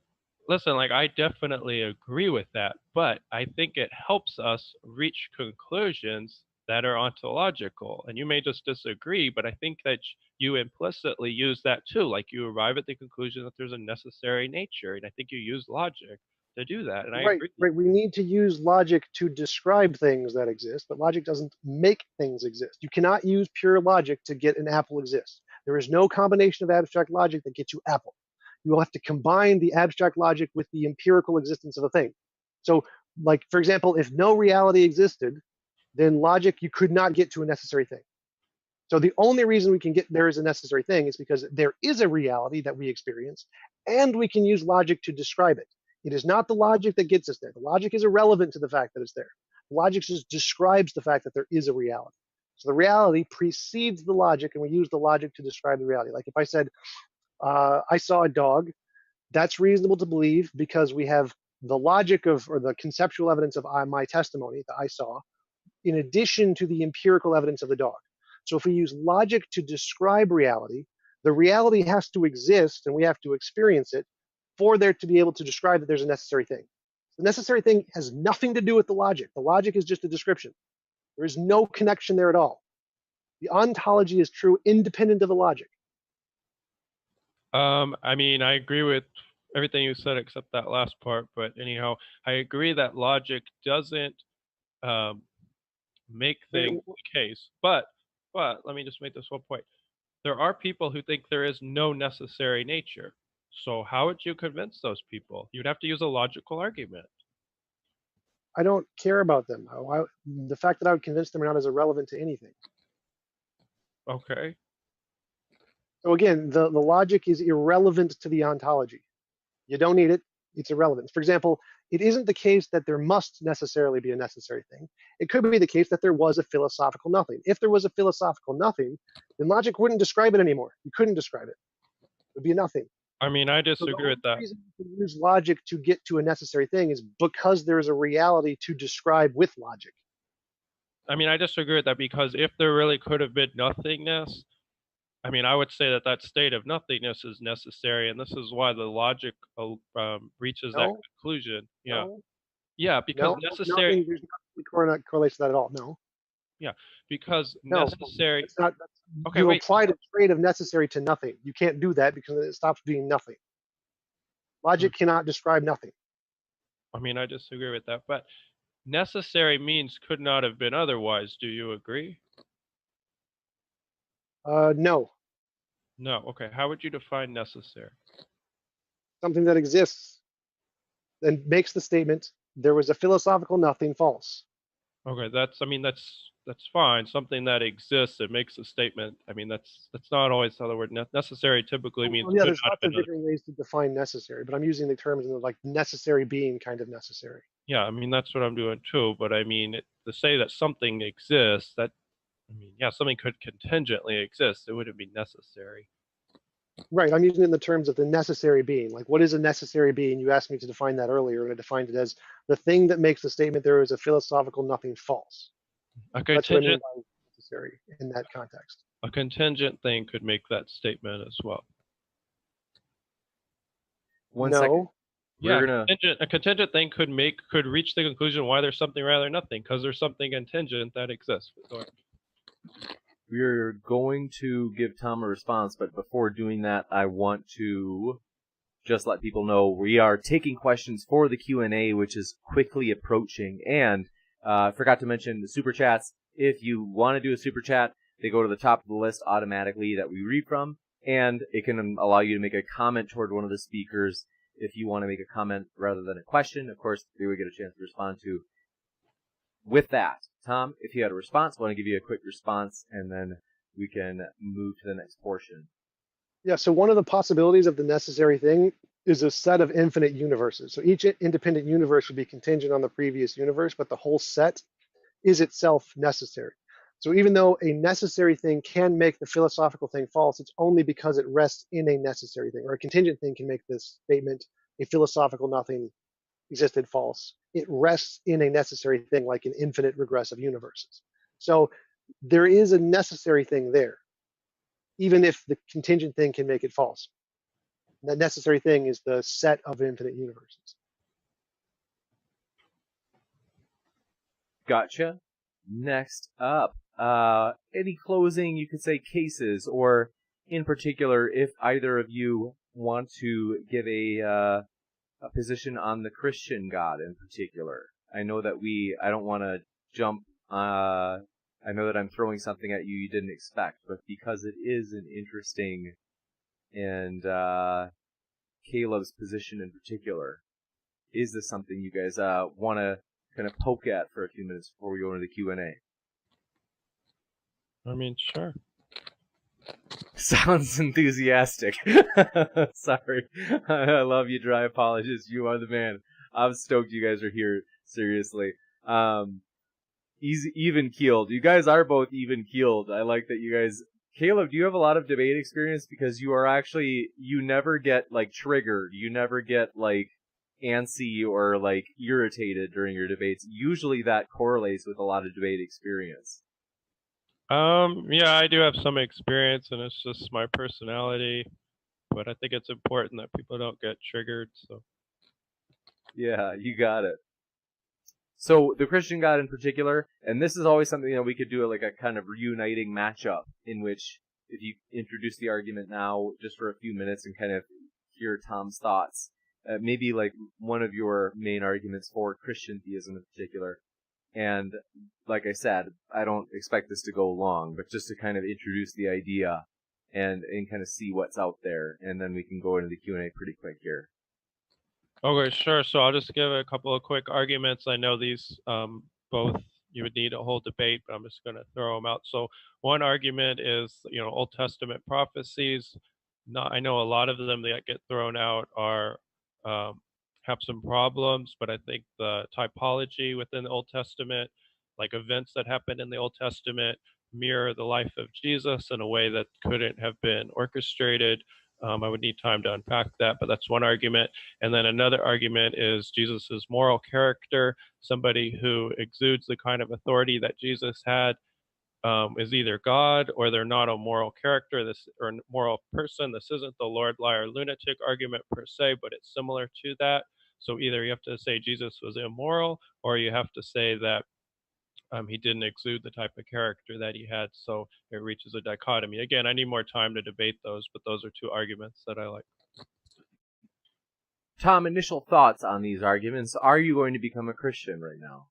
listen, like I definitely agree with that, but I think it helps us reach conclusions that are ontological. And you may just disagree, but I think that you implicitly use that too. Like you arrive at the conclusion that there's a necessary nature, and I think you use logic to do that. And I agree. Right. We need to use logic to describe things that exist, but logic doesn't make things exist. You cannot use pure logic to get an apple exists. There is no combination of abstract logic that gets you apple. You will have to combine the abstract logic with the empirical existence of a thing. So, like, for example, if no reality existed, then logic, you could not get to a necessary thing. So the only reason we can get there is a necessary thing is because there is a reality that we experience, and we can use logic to describe it. It is not the logic that gets us there. The logic is irrelevant to the fact that it's there. Logic just describes the fact that there is a reality. So the reality precedes the logic, and we use the logic to describe the reality. Like if I said, I saw a dog, that's reasonable to believe because we have the logic of, or the conceptual evidence of my testimony that I saw, in addition to the empirical evidence of the dog. So if we use logic to describe reality, the reality has to exist and we have to experience it for there to be able to describe that there's a necessary thing. The necessary thing has nothing to do with the logic. The logic is just a description. There is no connection there at all. The ontology is true independent of the logic. I mean, I agree with everything you said except that last part. But anyhow, I agree that logic doesn't make things the case. But let me just make this one point. There are people who think there is no necessary nature. So how would you convince those people? You'd have to use a logical argument. I don't care about them. The fact that I would convince them or not is irrelevant to anything. Okay. So again, the logic is irrelevant to the ontology. You don't need it. It's irrelevant. For example, it isn't the case that there must necessarily be a necessary thing. It could be the case that there was a philosophical nothing. If there was a philosophical nothing, then logic wouldn't describe it anymore. You couldn't describe it. It would be a nothing. I mean, I So the disagree with only that. reason you can use logic to get to a necessary thing is because there is a reality to describe with logic. I mean, I disagree with that because if there really could have been nothingness, I mean, I would say that that state of nothingness is necessary, and this is why the logic reaches that No, conclusion. Yeah, no, yeah, because no, necessary. nothing. There's nothing correlates to that at all. No, Yeah, because no, necessary. it's not. Okay, You wait. applied a trait of necessary to nothing. You can't do that because it stops being nothing. Logic cannot describe nothing. I mean, I disagree with that, but necessary means could not have been otherwise. Do you agree? No, No. Okay. How would you define necessary? something that exists and makes the statement there was a philosophical nothing false. Okay, I mean, that's fine. Something that exists, it makes a statement. I mean, that's not always how the word necessary typically means Well, yeah, could there's not have lots of been. different ways to define necessary, but I'm using the terms in the like necessary being kind of necessary. Yeah, I mean, that's what I'm doing too. But I mean, to say that something exists, I mean, yeah, something could contingently exist. It wouldn't be necessary. Right, I'm using it in the terms of the necessary being. Like, what is a necessary being? You asked me to define that earlier, and I defined it as the thing that makes the statement there is a philosophical nothing false. A That's what I mean contingent, by necessary in that context. a contingent thing could make that statement as well. One second. No, Yeah, We're gonna. a contingent thing could reach the conclusion why there's something rather than nothing because there's something contingent that exists. Go ahead. We're going to give Tom a response, but before doing that, I want to just let people know we are taking questions for the Q&A, which is quickly approaching. And I forgot to mention the super chats. If you want to do a super chat, they go to the top of the list automatically that we read from, and it can allow you to make a comment toward one of the speakers. If you want to make a comment rather than a question, of course, they would get a chance to respond to. With that, Tom, if you had a response, I want to give you a quick response, and then we can move to the next portion. yeah, so one of the possibilities of the necessary thing is a set of infinite universes. So each independent universe would be contingent on the previous universe, but the whole set is itself necessary. So even though a necessary thing can make the philosophical thing false, it's only because it rests in a necessary thing. Or a contingent thing can make this statement, a philosophical nothing existed false. It rests in a necessary thing like an infinite regress of universes. So there is a necessary thing there, even if the contingent thing can make it false. That necessary thing is the set of infinite universes. Gotcha. Next up, any closing, you could say, cases, or in particular, if either of you want to give a position on the Christian God in particular. I know that I don't want to jump, I know that I'm throwing something at you you didn't expect, but because it is an interesting and Caleb's position in particular, is this something you guys want to kind of poke at for a few minutes before we go into the Q&A? I mean, sure. Sounds enthusiastic. Sorry. I love you, dry apologist. You are the man. I'm stoked you guys are here. Seriously. Even keeled. You guys are both even keeled. I like that you guys. Caleb, do you have a lot of debate experience? Because you are actually, you never get like triggered. You never get like antsy or like irritated during your debates. Usually that correlates with a lot of debate experience. Yeah, I do have some experience, and it's just my personality. But I think it's important that people don't get triggered. So Yeah, you got it. So the Christian God in particular, and this is always something that we could do like a kind of reuniting matchup in which if you introduce the argument now just for a few minutes and kind of hear Tom's thoughts, maybe like one of your main arguments for Christian theism in particular. And like I said, I don't expect this to go long, but just to kind of introduce the idea and kind of see what's out there, and then we can go into the Q&A pretty quick here. okay, sure. So I'll just give a couple of quick arguments. I know these both you would need a whole debate, but I'm just going to throw them out. So one argument is, Old Testament prophecies. I know a lot of them that get thrown out are have some problems, but I think the typology within the Old Testament, like events that happened in the Old Testament, mirror the life of Jesus in a way that couldn't have been orchestrated. I would need time to unpack that, but that's one argument. And then another argument is Jesus's moral character. Somebody who exudes the kind of authority that Jesus had is either God or they're not a moral character, or a moral person. This isn't the Lord, liar, lunatic argument per se, but it's similar to that. So either you have to say Jesus was immoral, or you have to say that he didn't exude the type of character that he had. So it reaches a dichotomy. Again, I need more time to debate those, but those are two arguments that I like. Tom, initial thoughts on these arguments. Are you going to become a Christian right now?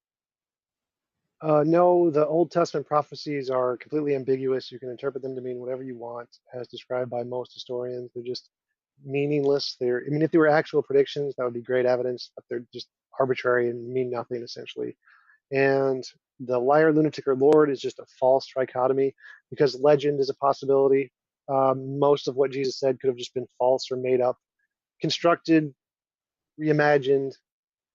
No, the Old Testament prophecies are completely ambiguous. You can interpret them to mean whatever you want, as described by most historians. They're just meaningless. I mean, if they were actual predictions, that would be great evidence, but they're just arbitrary and mean nothing, essentially. And the liar, lunatic, or Lord is just a false trichotomy because legend is a possibility. Most of what Jesus said could have just been false or made up, constructed, reimagined,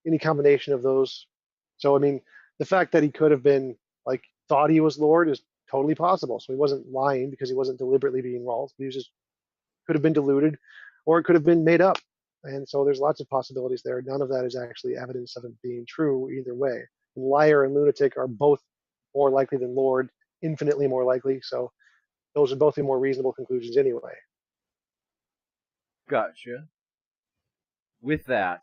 any combination of those. So, I mean, the fact that he could have been like thought he was Lord is totally possible. So he wasn't lying because he wasn't deliberately being false. He was just could have been deluded, or it could have been made up. And so there's lots of possibilities there. None of that is actually evidence of it being true either way. And liar and lunatic are both more likely than Lord, infinitely more likely. So those would both be more reasonable conclusions anyway. Gotcha. With that,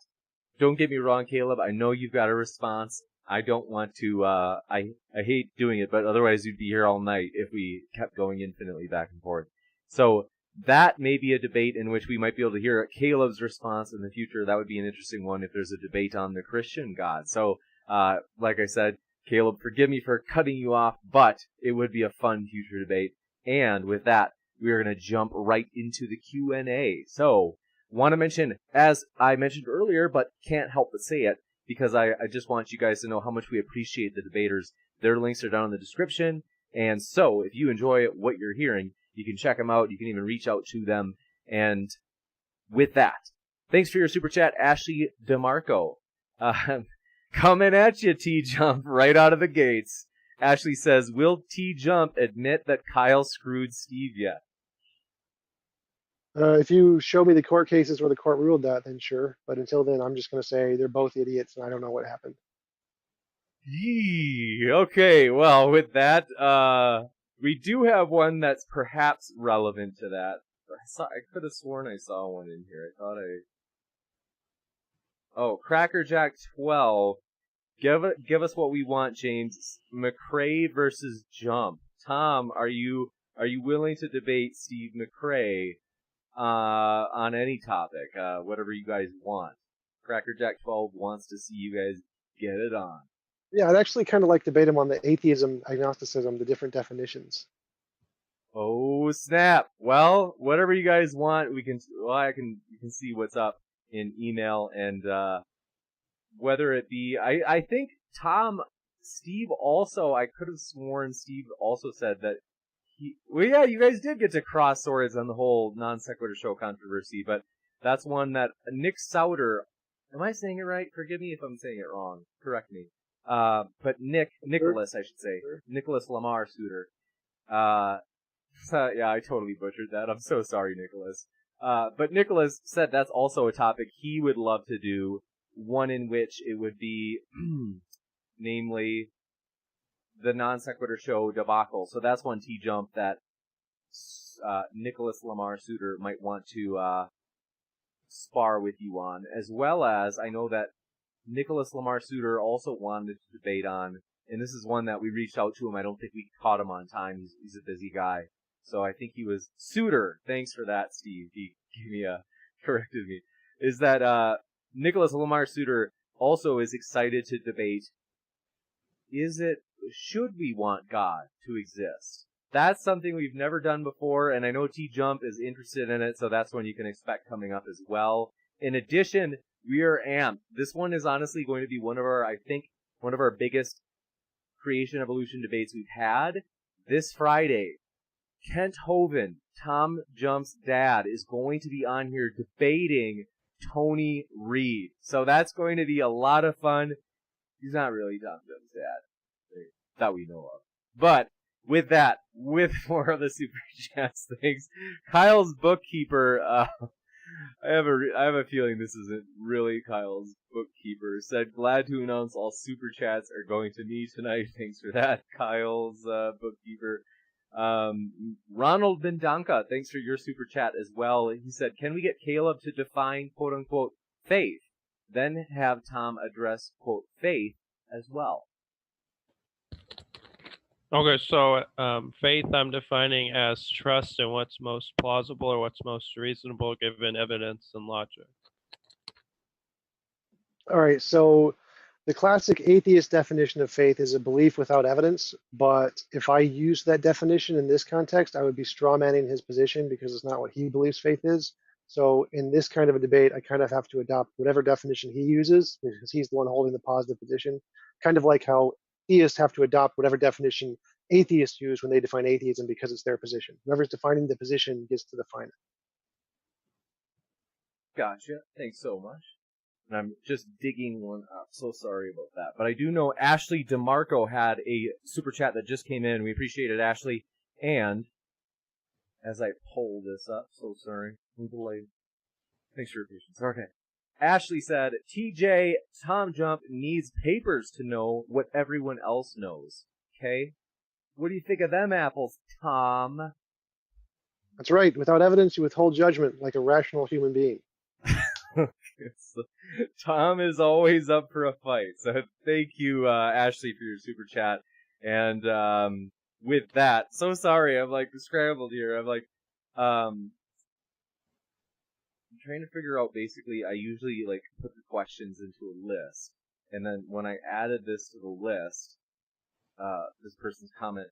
don't get me wrong, Caleb. I know you've got a response. I don't want to, I hate doing it, but otherwise you'd be here all night if we kept going infinitely back and forth. So that may be a debate in which we might be able to hear Caleb's response in the future. That would be an interesting one if there's a debate on the Christian God. So, like I said, Caleb, forgive me for cutting you off, but it would be a fun future debate. And with that, we are going to jump right into the Q&A. So, want to mention, as I mentioned earlier, but can't help but say it, because I just want you guys to know how much we appreciate the debaters. Their links are down in the description. And so, if you enjoy what you're hearing, you can check them out. You can even reach out to them. And with that, thanks for your super chat, Ashley DeMarco. Coming at you, TJump, right out of the gates. Ashley says, will TJump admit that Kyle screwed Steve yet? If you show me the court cases where the court ruled that, then sure. But until then, I'm just going to say they're both idiots and I don't know what happened. Yee. Okay, well, with that, we do have one that's perhaps relevant to that. I could have sworn I saw one in here. I thought Oh, Crackerjack 12. Give us what we want, James. McCrae versus Jump. Tom, are you willing to debate Steve McCrae on any topic, whatever you guys want? Crackerjack 12 wants to see you guys get it on. Yeah, I'd actually kind of like to debate him on the atheism, agnosticism, the different definitions. Oh snap! Well, whatever you guys want, you can see what's up in email, and whether it be, I think Steve also, I could have sworn Steve also said that Well, yeah, you guys did get to cross swords on the whole non sequitur show controversy, but that's one that Nick Sauter. Am I saying it right? Forgive me if I'm saying it wrong. Correct me. But Nicholas, I should say, Nicholas Lamar Suter. Yeah, I totally butchered that. I'm so sorry, Nicholas. But Nicholas said that's also a topic he would love to do. One in which it would be, namely, the non sequitur show debacle. So that's one TJump that Nicholas Lamar Suter might want to spar with you on, as well as I know that Nicholas Lamar Suter also wanted to debate on, and this is one that we reached out to him. I don't think we caught him on time. He's a busy guy. So I think he was Suter. Thanks for that, Steve. He gave me corrected me. Is that Nicholas Lamar Suter also is excited to debate, should we want God to exist? That's something we've never done before, and I know TJump is interested in it, so that's one you can expect coming up as well. In addition, we are amped. This one is honestly going to be one of our biggest creation evolution debates we've had. This Friday, Kent Hovind, TJump's dad, is going to be on here debating Tony Reed. So that's going to be a lot of fun. He's not really TJump's dad that we know of. But with more of the super chats things, Kyle's bookkeeper, I have a feeling this isn't really Kyle's bookkeeper, said, glad to announce all super chats are going to me tonight. Thanks for that, Kyle's bookkeeper. Ronald Bendanka, thanks for your super chat as well. He said, can we get Caleb to define quote unquote faith, then have Tom address quote faith as well? Okay, so faith I'm defining as trust in what's most plausible or what's most reasonable given evidence and logic. All right, so the classic atheist definition of faith is a belief without evidence, but if I use that definition in this context, I would be strawmanning his position because it's not what he believes faith is. So in this kind of a debate, I kind of have to adopt whatever definition he uses because he's the one holding the positive position, kind of like how theists have to adopt whatever definition atheists use when they define atheism because it's their position. Whoever's defining the position gets to define it. Gotcha. Thanks so much. And I'm just digging one up. So sorry about that. But I do know Ashley DeMarco had a super chat that just came in. We appreciate it, Ashley. And as I pull this up, so sorry. Thanks for your patience. Okay. Ashley said, TJ, TJump needs papers to know what everyone else knows. Okay? What do you think of them apples, Tom? That's right. Without evidence, you withhold judgment like a rational human being. Tom is always up for a fight. So thank you, Ashley, for your super chat. And with that, so sorry, I'm like scrambled here. I'm trying to figure out, basically, I usually like put the questions into a list. And then when I added this to the list, this person's comment,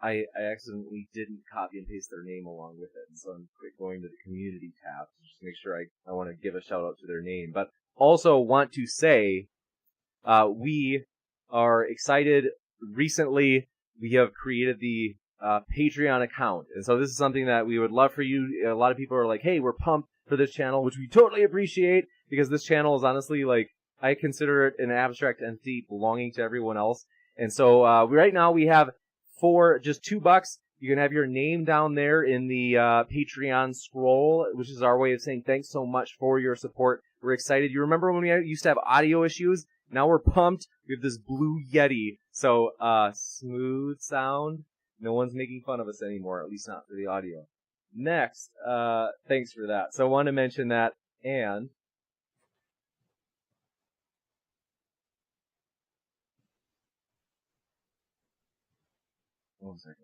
I accidentally didn't copy and paste their name along with it. And so I'm going to the community tab to just make sure I want to give a shout out to their name. But also want to say, we are excited. Recently, we have created the Patreon account. And so this is something that we would love for you. A lot of people are like, hey, we're pumped for this channel, which we totally appreciate because this channel is honestly like, I consider it an abstract entity belonging to everyone else. And so right now we have for just $2, you can have your name down there in the Patreon scroll, which is our way of saying thanks so much for your support. We're excited. You remember when we used to have audio issues? Now we're pumped. We have this Blue Yeti. So smooth sound. No one's making fun of us anymore, at least not for the audio. Next, thanks for that. So I want to mention that. And one second.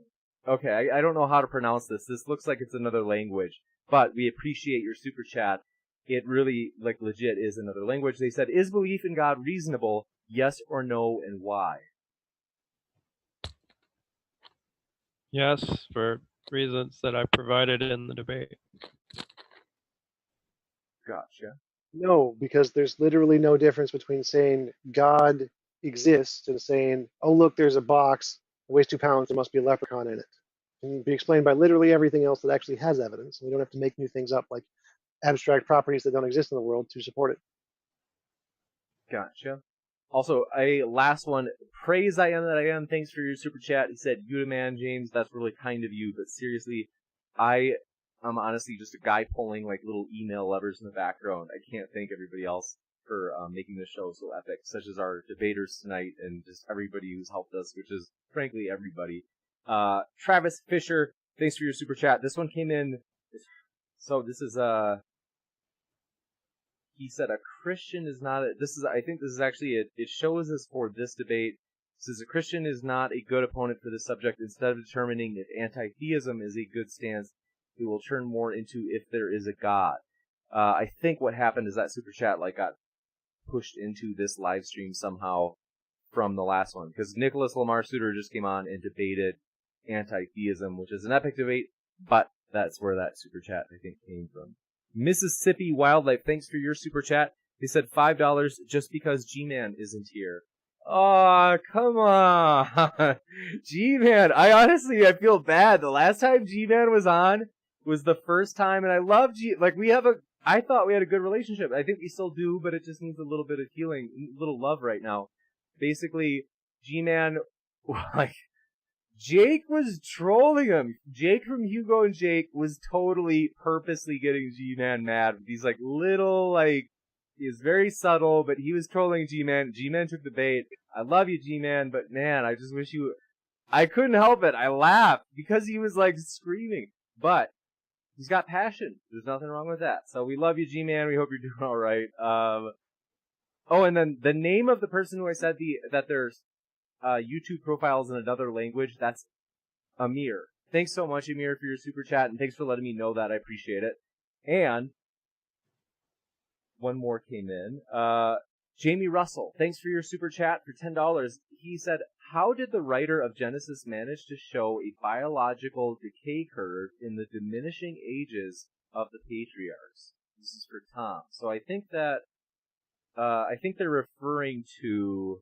Okay, I don't know how to pronounce this. This looks like it's another language, but we appreciate your super chat. It really, like, legit is another language. They said, is belief in God reasonable? Yes or no, and why? Yes, for reasons that I provided in the debate. Gotcha. No, because there's literally no difference between saying God exists and saying, oh, look, there's a box, it weighs 2 pounds, there must be a leprechaun in it. can be explained by literally everything else that actually has evidence. We don't have to make new things up like abstract properties that don't exist in the world to support it. Gotcha. Also, a last one. Praise I am that I am. Thanks for your super chat. He said, "You the man, James. That's really kind of you. But seriously, I'm honestly just a guy pulling like little email levers in the background. I can't thank everybody else for making this show so epic, such as our debaters tonight and just everybody who's helped us, which is frankly everybody. Travis Fisher, thanks for your super chat. This one came in. So this is he said a Christian is not I think this is actually it shows us for this debate. It says a Christian is not a good opponent for this subject. Instead of determining if anti-theism is a good stance, it will turn more into if there is a God. I think what happened is that super chat like got pushed into this live stream somehow from the last one, because Nicholas Lamar Suter just came on and debated anti-theism, which is an epic debate, but that's where that super chat I think came from. Mississippi Wildlife, thanks for your super chat. They said $5 just because G-Man isn't here. Oh, come on. G-Man, I feel bad. The last time G-Man was on was the first time, and I love I thought we had a good relationship. I think we still do, but it just needs a little bit of healing, a little love right now. Basically, G-Man, like, Jake was trolling him. Jake from Hugo and Jake was totally purposely getting G-Man mad with these, like, little, like, he was very subtle, but he was trolling G-Man. G-Man took the bait. I love you, G-Man, but man, I just wish I couldn't help it. I laughed because he was, like, screaming. But he's got passion. There's nothing wrong with that. So we love you, G-Man. We hope you're doing all right. And then the name of the person who I said that there's YouTube profiles in another language, that's Amir. Thanks so much, Amir, for your super chat, and thanks for letting me know that. I appreciate it. And one more came in. Jamie Russell, thanks for your super chat for $10. He said, how did the writer of Genesis manage to show a biological decay curve in the diminishing ages of the patriarchs? This is for Tom. So I think that they're referring to,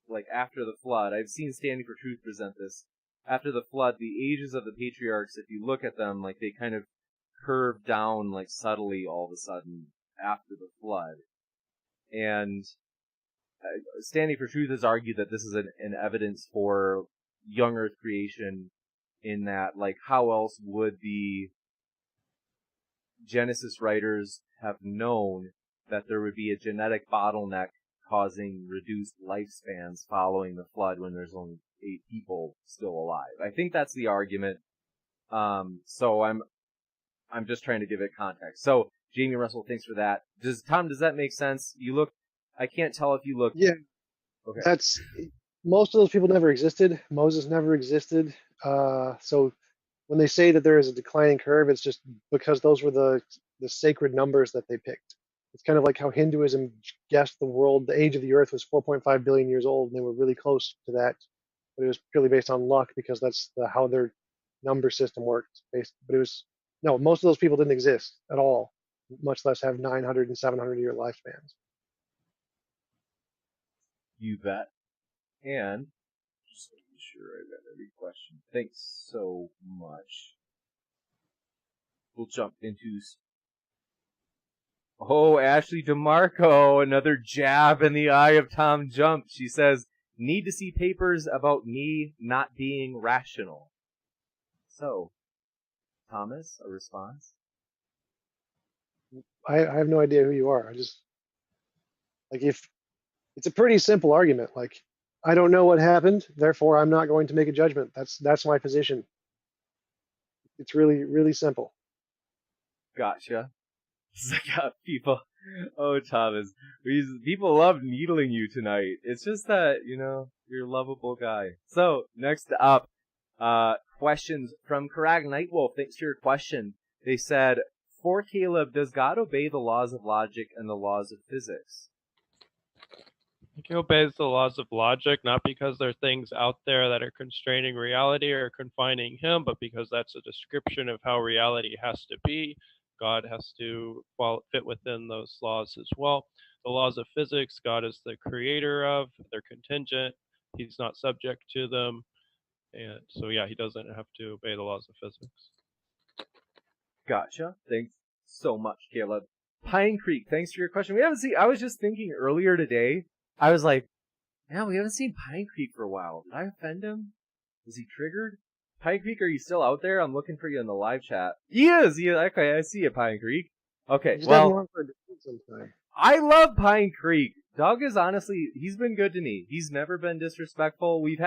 like, after the flood. I've seen Standing for Truth present this. After the flood, the ages of the patriarchs, if you look at them, like, they kind of curve down, like, subtly all of a sudden after the flood. And Standing for Truth has argued that this is an evidence for young Earth creation, in that, like, how else would the Genesis writers have known that there would be a genetic bottleneck causing reduced lifespans following the flood when there's only 8 people still alive? I think that's the argument. So I'm just trying to give it context. So Jamie Russell, thanks for that. Does that make sense? You look, I can't tell if you look. Yeah. Okay. That's, most of those people never existed. Moses never existed. So when they say that there is a declining curve, it's just because those were the sacred numbers that they picked. It's kind of like how Hinduism guessed the age of the earth was 4.5 billion years old, and they were really close to that. But it was purely based on luck, because that's how their number system worked. Most of those people didn't exist at all, much less have 900 and 700-year lifespans. You bet. And just making sure I got every question. Thanks so much. We'll jump into. Oh, Ashley DeMarco, another jab in the eye of TJump. She says, need to see papers about me not being rational. So, Thomas, a response? I have no idea who you are. If it's a pretty simple argument, like, I don't know what happened, therefore I'm not going to make a judgment. That's my position. It's really, really simple. Gotcha. People. Oh, Thomas. People love needling you tonight. It's just that, you're a lovable guy. So, next up, questions from Karag Nightwolf. Thanks for your question. They said, for Caleb, does God obey the laws of logic and the laws of physics? He obeys the laws of logic, not because there are things out there that are constraining reality or confining him, but because that's a description of how reality has to be. God has to fit within those laws as well. The laws of physics, God is the creator of. They're contingent. He's not subject to them. And so yeah, he doesn't have to obey the laws of physics. Gotcha. Thanks so much, Caleb. Pine Creek, thanks for your question. We haven't seen. I was just thinking earlier today. I was like, man, we haven't seen Pine Creek for a while. Did I offend him? Is he triggered? Pine Creek, are you still out there? I'm looking for you in the live chat. He is. He is. Okay, I see you, Pine Creek. Okay, He just doesn't well, want for a debate sometime. I love Pine Creek. Doug is honestly, he's been good to me. He's never been disrespectful. We've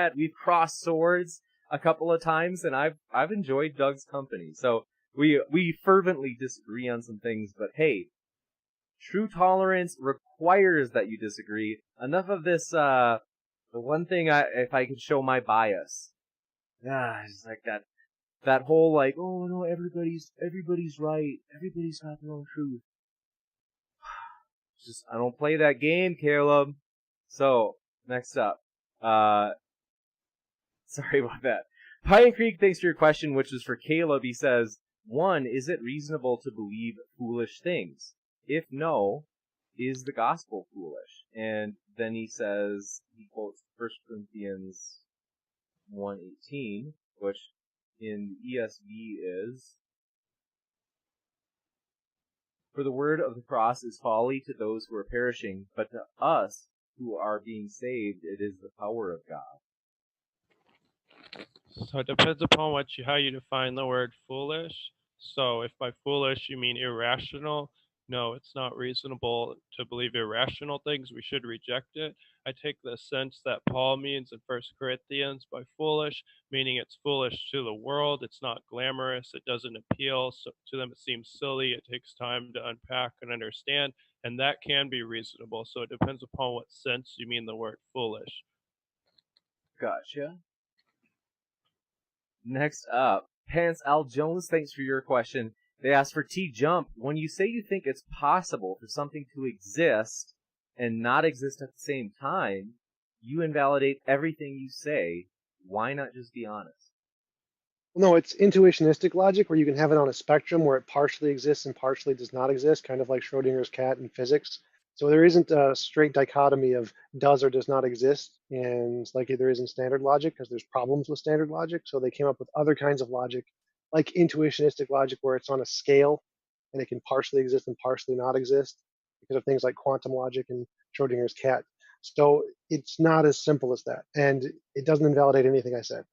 crossed swords a couple of times, and I've enjoyed Doug's company. So we fervently disagree on some things, but hey, true tolerance requires that you disagree. Enough of this. The one thing, if I could show my bias, it's like that whole like, oh no, everybody's right, everybody's got their own truth. Just I don't play that game, Caleb. So next up, sorry about that. Pine Creek, thanks for your question, which is for Caleb. He says, 1, is it reasonable to believe foolish things? If no, is the gospel foolish? And then he says, he quotes 1 Corinthians 1:18, which in ESV is, for the word of the cross is folly to those who are perishing, but to us who are being saved, it is the power of God. So it depends upon how you define the word foolish. So if by foolish you mean irrational, no, it's not reasonable to believe irrational things. We should reject it. I take the sense that Paul means in 1 Corinthians by foolish, meaning it's foolish to the world. It's not glamorous. It doesn't appeal. So to them, it seems silly. It takes time to unpack and understand, and that can be reasonable. So it depends upon what sense you mean the word foolish. Gotcha. Next up, Pants Al Jones, thanks for your question. They asked for TJump. When you say you think it's possible for something to exist and not exist at the same time, you invalidate everything you say. Why not just be honest? No, it's intuitionistic logic where you can have it on a spectrum where it partially exists and partially does not exist, kind of like Schrodinger's cat in physics. So there isn't a straight dichotomy of does or does not exist, and like there is in standard logic, because there's problems with standard logic. So they came up with other kinds of logic, like intuitionistic logic, where it's on a scale and it can partially exist and partially not exist because of things like quantum logic and Schrodinger's cat. So it's not as simple as that, and it doesn't invalidate anything I said.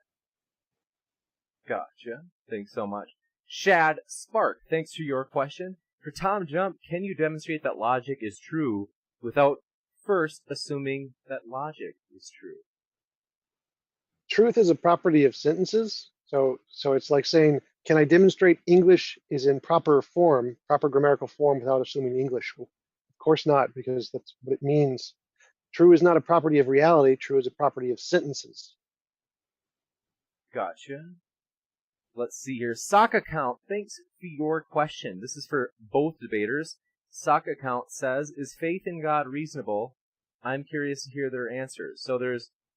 Gotcha. Thanks so much. Shad Spark, thanks for your question. For TJump, can you demonstrate that logic is true without first assuming that logic is true? Truth is a property of sentences. So it's like saying, can I demonstrate English is in proper form, proper grammatical form without assuming English? Well, of course not, because that's what it means. True is not a property of reality. True is a property of sentences. Gotcha. Let's see here. Sock Account, thanks for your question. This is for both debaters. Sock Account says, is faith in God reasonable? I'm curious to hear their answers. So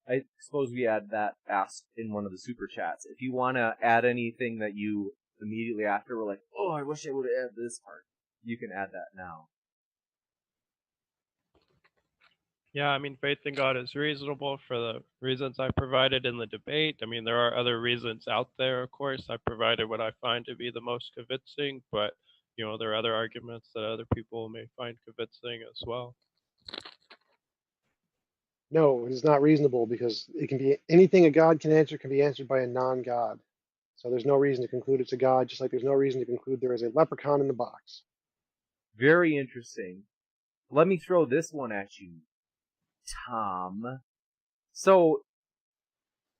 I suppose we had that asked in one of the super chats. If you want to add anything that you immediately after were like, oh, I wish I would have added this part, you can add that now. Yeah, I mean, faith in God is reasonable for the reasons I provided in the debate. I mean, there are other reasons out there, of course. I provided what I find to be the most convincing, but, there are other arguments that other people may find convincing as well. No, it is not reasonable because it can be anything a God can answer can be answered by a non-God. So there's no reason to conclude it's a God, just like there's no reason to conclude there is a leprechaun in the box. Very interesting. Let me throw this one at you, Tom. So,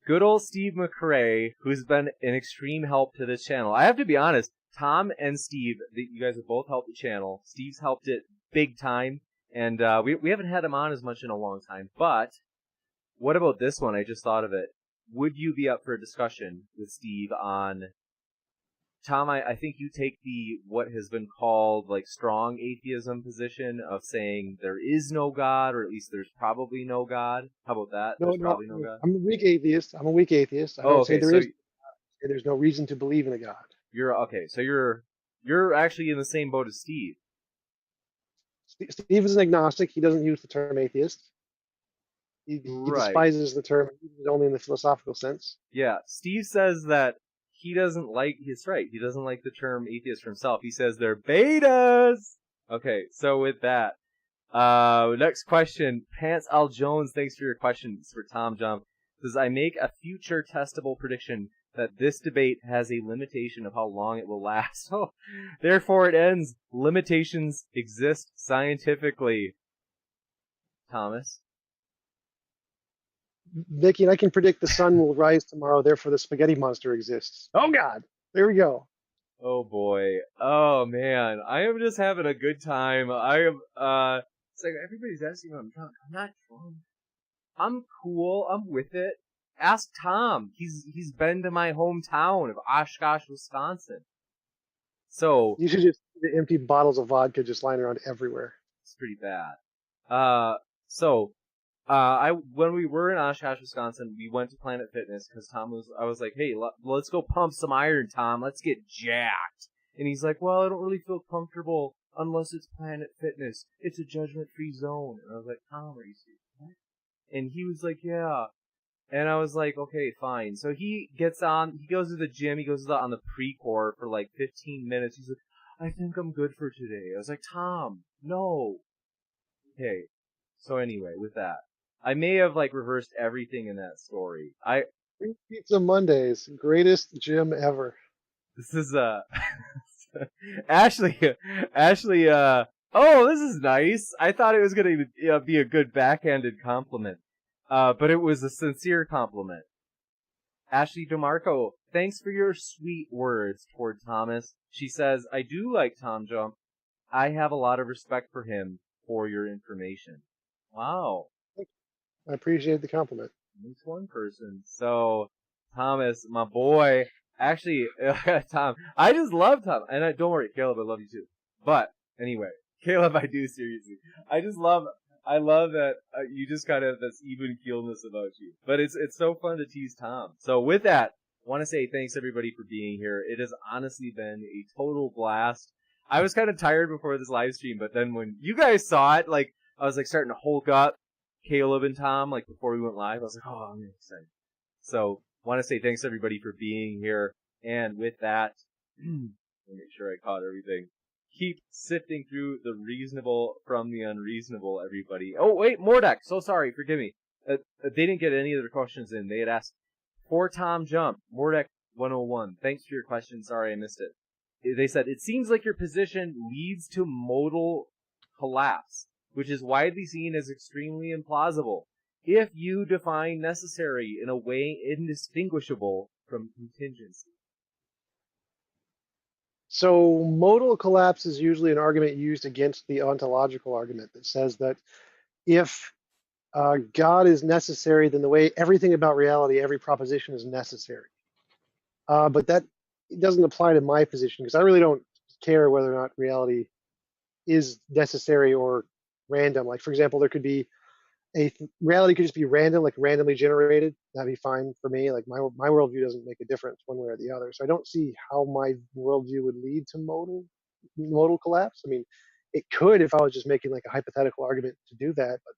good old Steve McRae, who's been an extreme help to this channel. I have to be honest, Tom and Steve, you guys have both helped the channel. Steve's helped it big time, and we haven't had him on as much in a long time. But what about this one? I just thought of it. Would you be up for a discussion with Steve on... Tom, I think you take what has been called like strong atheism position of saying there is no God, or at least there's probably no God. How about that? No, There's probably no God. I'm a weak atheist. I don't say there is. There's no reason to believe in a God. You're okay. So you're actually in the same boat as Steve. Steve is an agnostic. He doesn't use the term atheist. He Right. despises the term, he uses it only in the philosophical sense. Yeah, Steve says that he doesn't like, he's right, he doesn't like the term atheist for himself. He says they're betas! Okay, so with that, next question, Pants Al Jones, thanks for your questions for TJump. Says, I make a future testable prediction that this debate has a limitation of how long it will last. Oh, therefore it ends. Limitations exist scientifically. Thomas? Vicky, and I can predict the sun will rise tomorrow, therefore the spaghetti monster exists. Oh God! There we go. Oh boy. Oh man. I am just having a good time. I am, it's like everybody's asking me if I'm drunk. I'm not drunk. I'm cool. I'm with it. Ask Tom. He's been to my hometown of Oshkosh, Wisconsin. So. You should just see the empty bottles of vodka just lying around everywhere. It's pretty bad. When we were in Oshkosh, Wisconsin, we went to Planet Fitness because I was like, hey, let's go pump some iron, Tom. Let's get jacked. And he's like, well, I don't really feel comfortable unless it's Planet Fitness. It's a judgment-free zone. And I was like, Tom, are you serious? What? And he was like, yeah. And I was like, okay, fine. So he goes to the gym, he goes on the pre-core for like 15 minutes. He's like, I think I'm good for today. I was like, Tom, no. Okay. So anyway, with that, I may have like reversed everything in that story. Free Pizza Mondays, greatest gym ever. This is Ashley, oh, this is nice. I thought it was going to be a good backhanded compliment. But it was a sincere compliment. Ashley DeMarco, thanks for your sweet words toward Thomas. She says, I do like TJump. I have a lot of respect for him for your information. Wow. I appreciate the compliment. At least one person. So, Thomas, my boy, actually, Tom, I just love Tom. And don't worry, Caleb, I love you too. But, anyway, Caleb, I do seriously. I love that you just kind of have this even keelness about you. But it's so fun to tease Tom. So with that, I want to say thanks everybody for being here. It has honestly been a total blast. I was kind of tired before this live stream, but then when you guys saw it, like, I was like starting to hulk up Caleb and Tom, like before we went live. I was like, oh, I'm excited. So want to say thanks everybody for being here. And with that, let me make sure I caught everything. Keep sifting through the reasonable from the unreasonable, everybody. Oh, wait, Mordek. So sorry. Forgive me. They didn't get any of their questions in. They had asked for TJump. Mordek 101. Thanks for your question. Sorry, I missed it. They said, it seems like your position leads to modal collapse, which is widely seen as extremely implausible if you define necessary in a way indistinguishable from contingency. So modal collapse is usually an argument used against the ontological argument that says that if God is necessary, then the way everything about reality, every proposition is necessary. But that doesn't apply to my position because I really don't care whether or not reality is necessary or random. Like, for example, there could be reality could just be random, like randomly generated. That'd be fine for me. Like my worldview doesn't make a difference one way or the other. So I don't see how my worldview would lead to modal collapse. I mean, it could if I was just making like a hypothetical argument to do that. But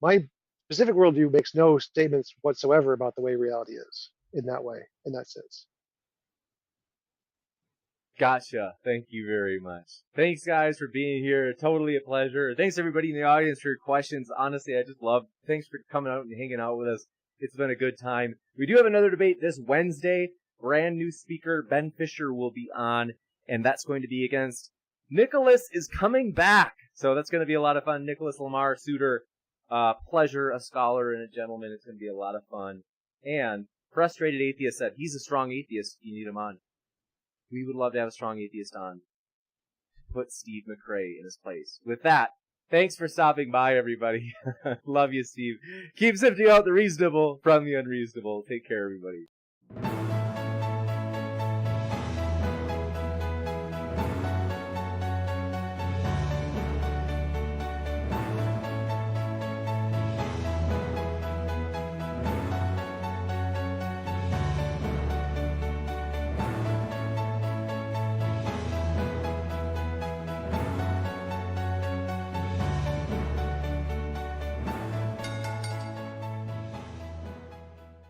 my specific worldview makes no statements whatsoever about the way reality is in that way, in that sense. Gotcha. Thank you very much. Thanks, guys, for being here. Totally a pleasure. Thanks, everybody in the audience, for your questions. Honestly, I just love. Thanks for coming out and hanging out with us. It's been a good time. We do have another debate this Wednesday. Brand new speaker, Ben Fisher, will be on, and that's going to be against Nicholas is coming back. So that's going to be a lot of fun. Nicholas Lamar Suter, pleasure, a scholar and a gentleman. It's going to be a lot of fun. And Frustrated Atheist said he's a strong atheist. You need him on. We would love to have a strong atheist on. Put Steve McRae in his place. With that, thanks for stopping by, everybody. Love you, Steve. Keep sifting out the reasonable from the unreasonable. Take care, everybody.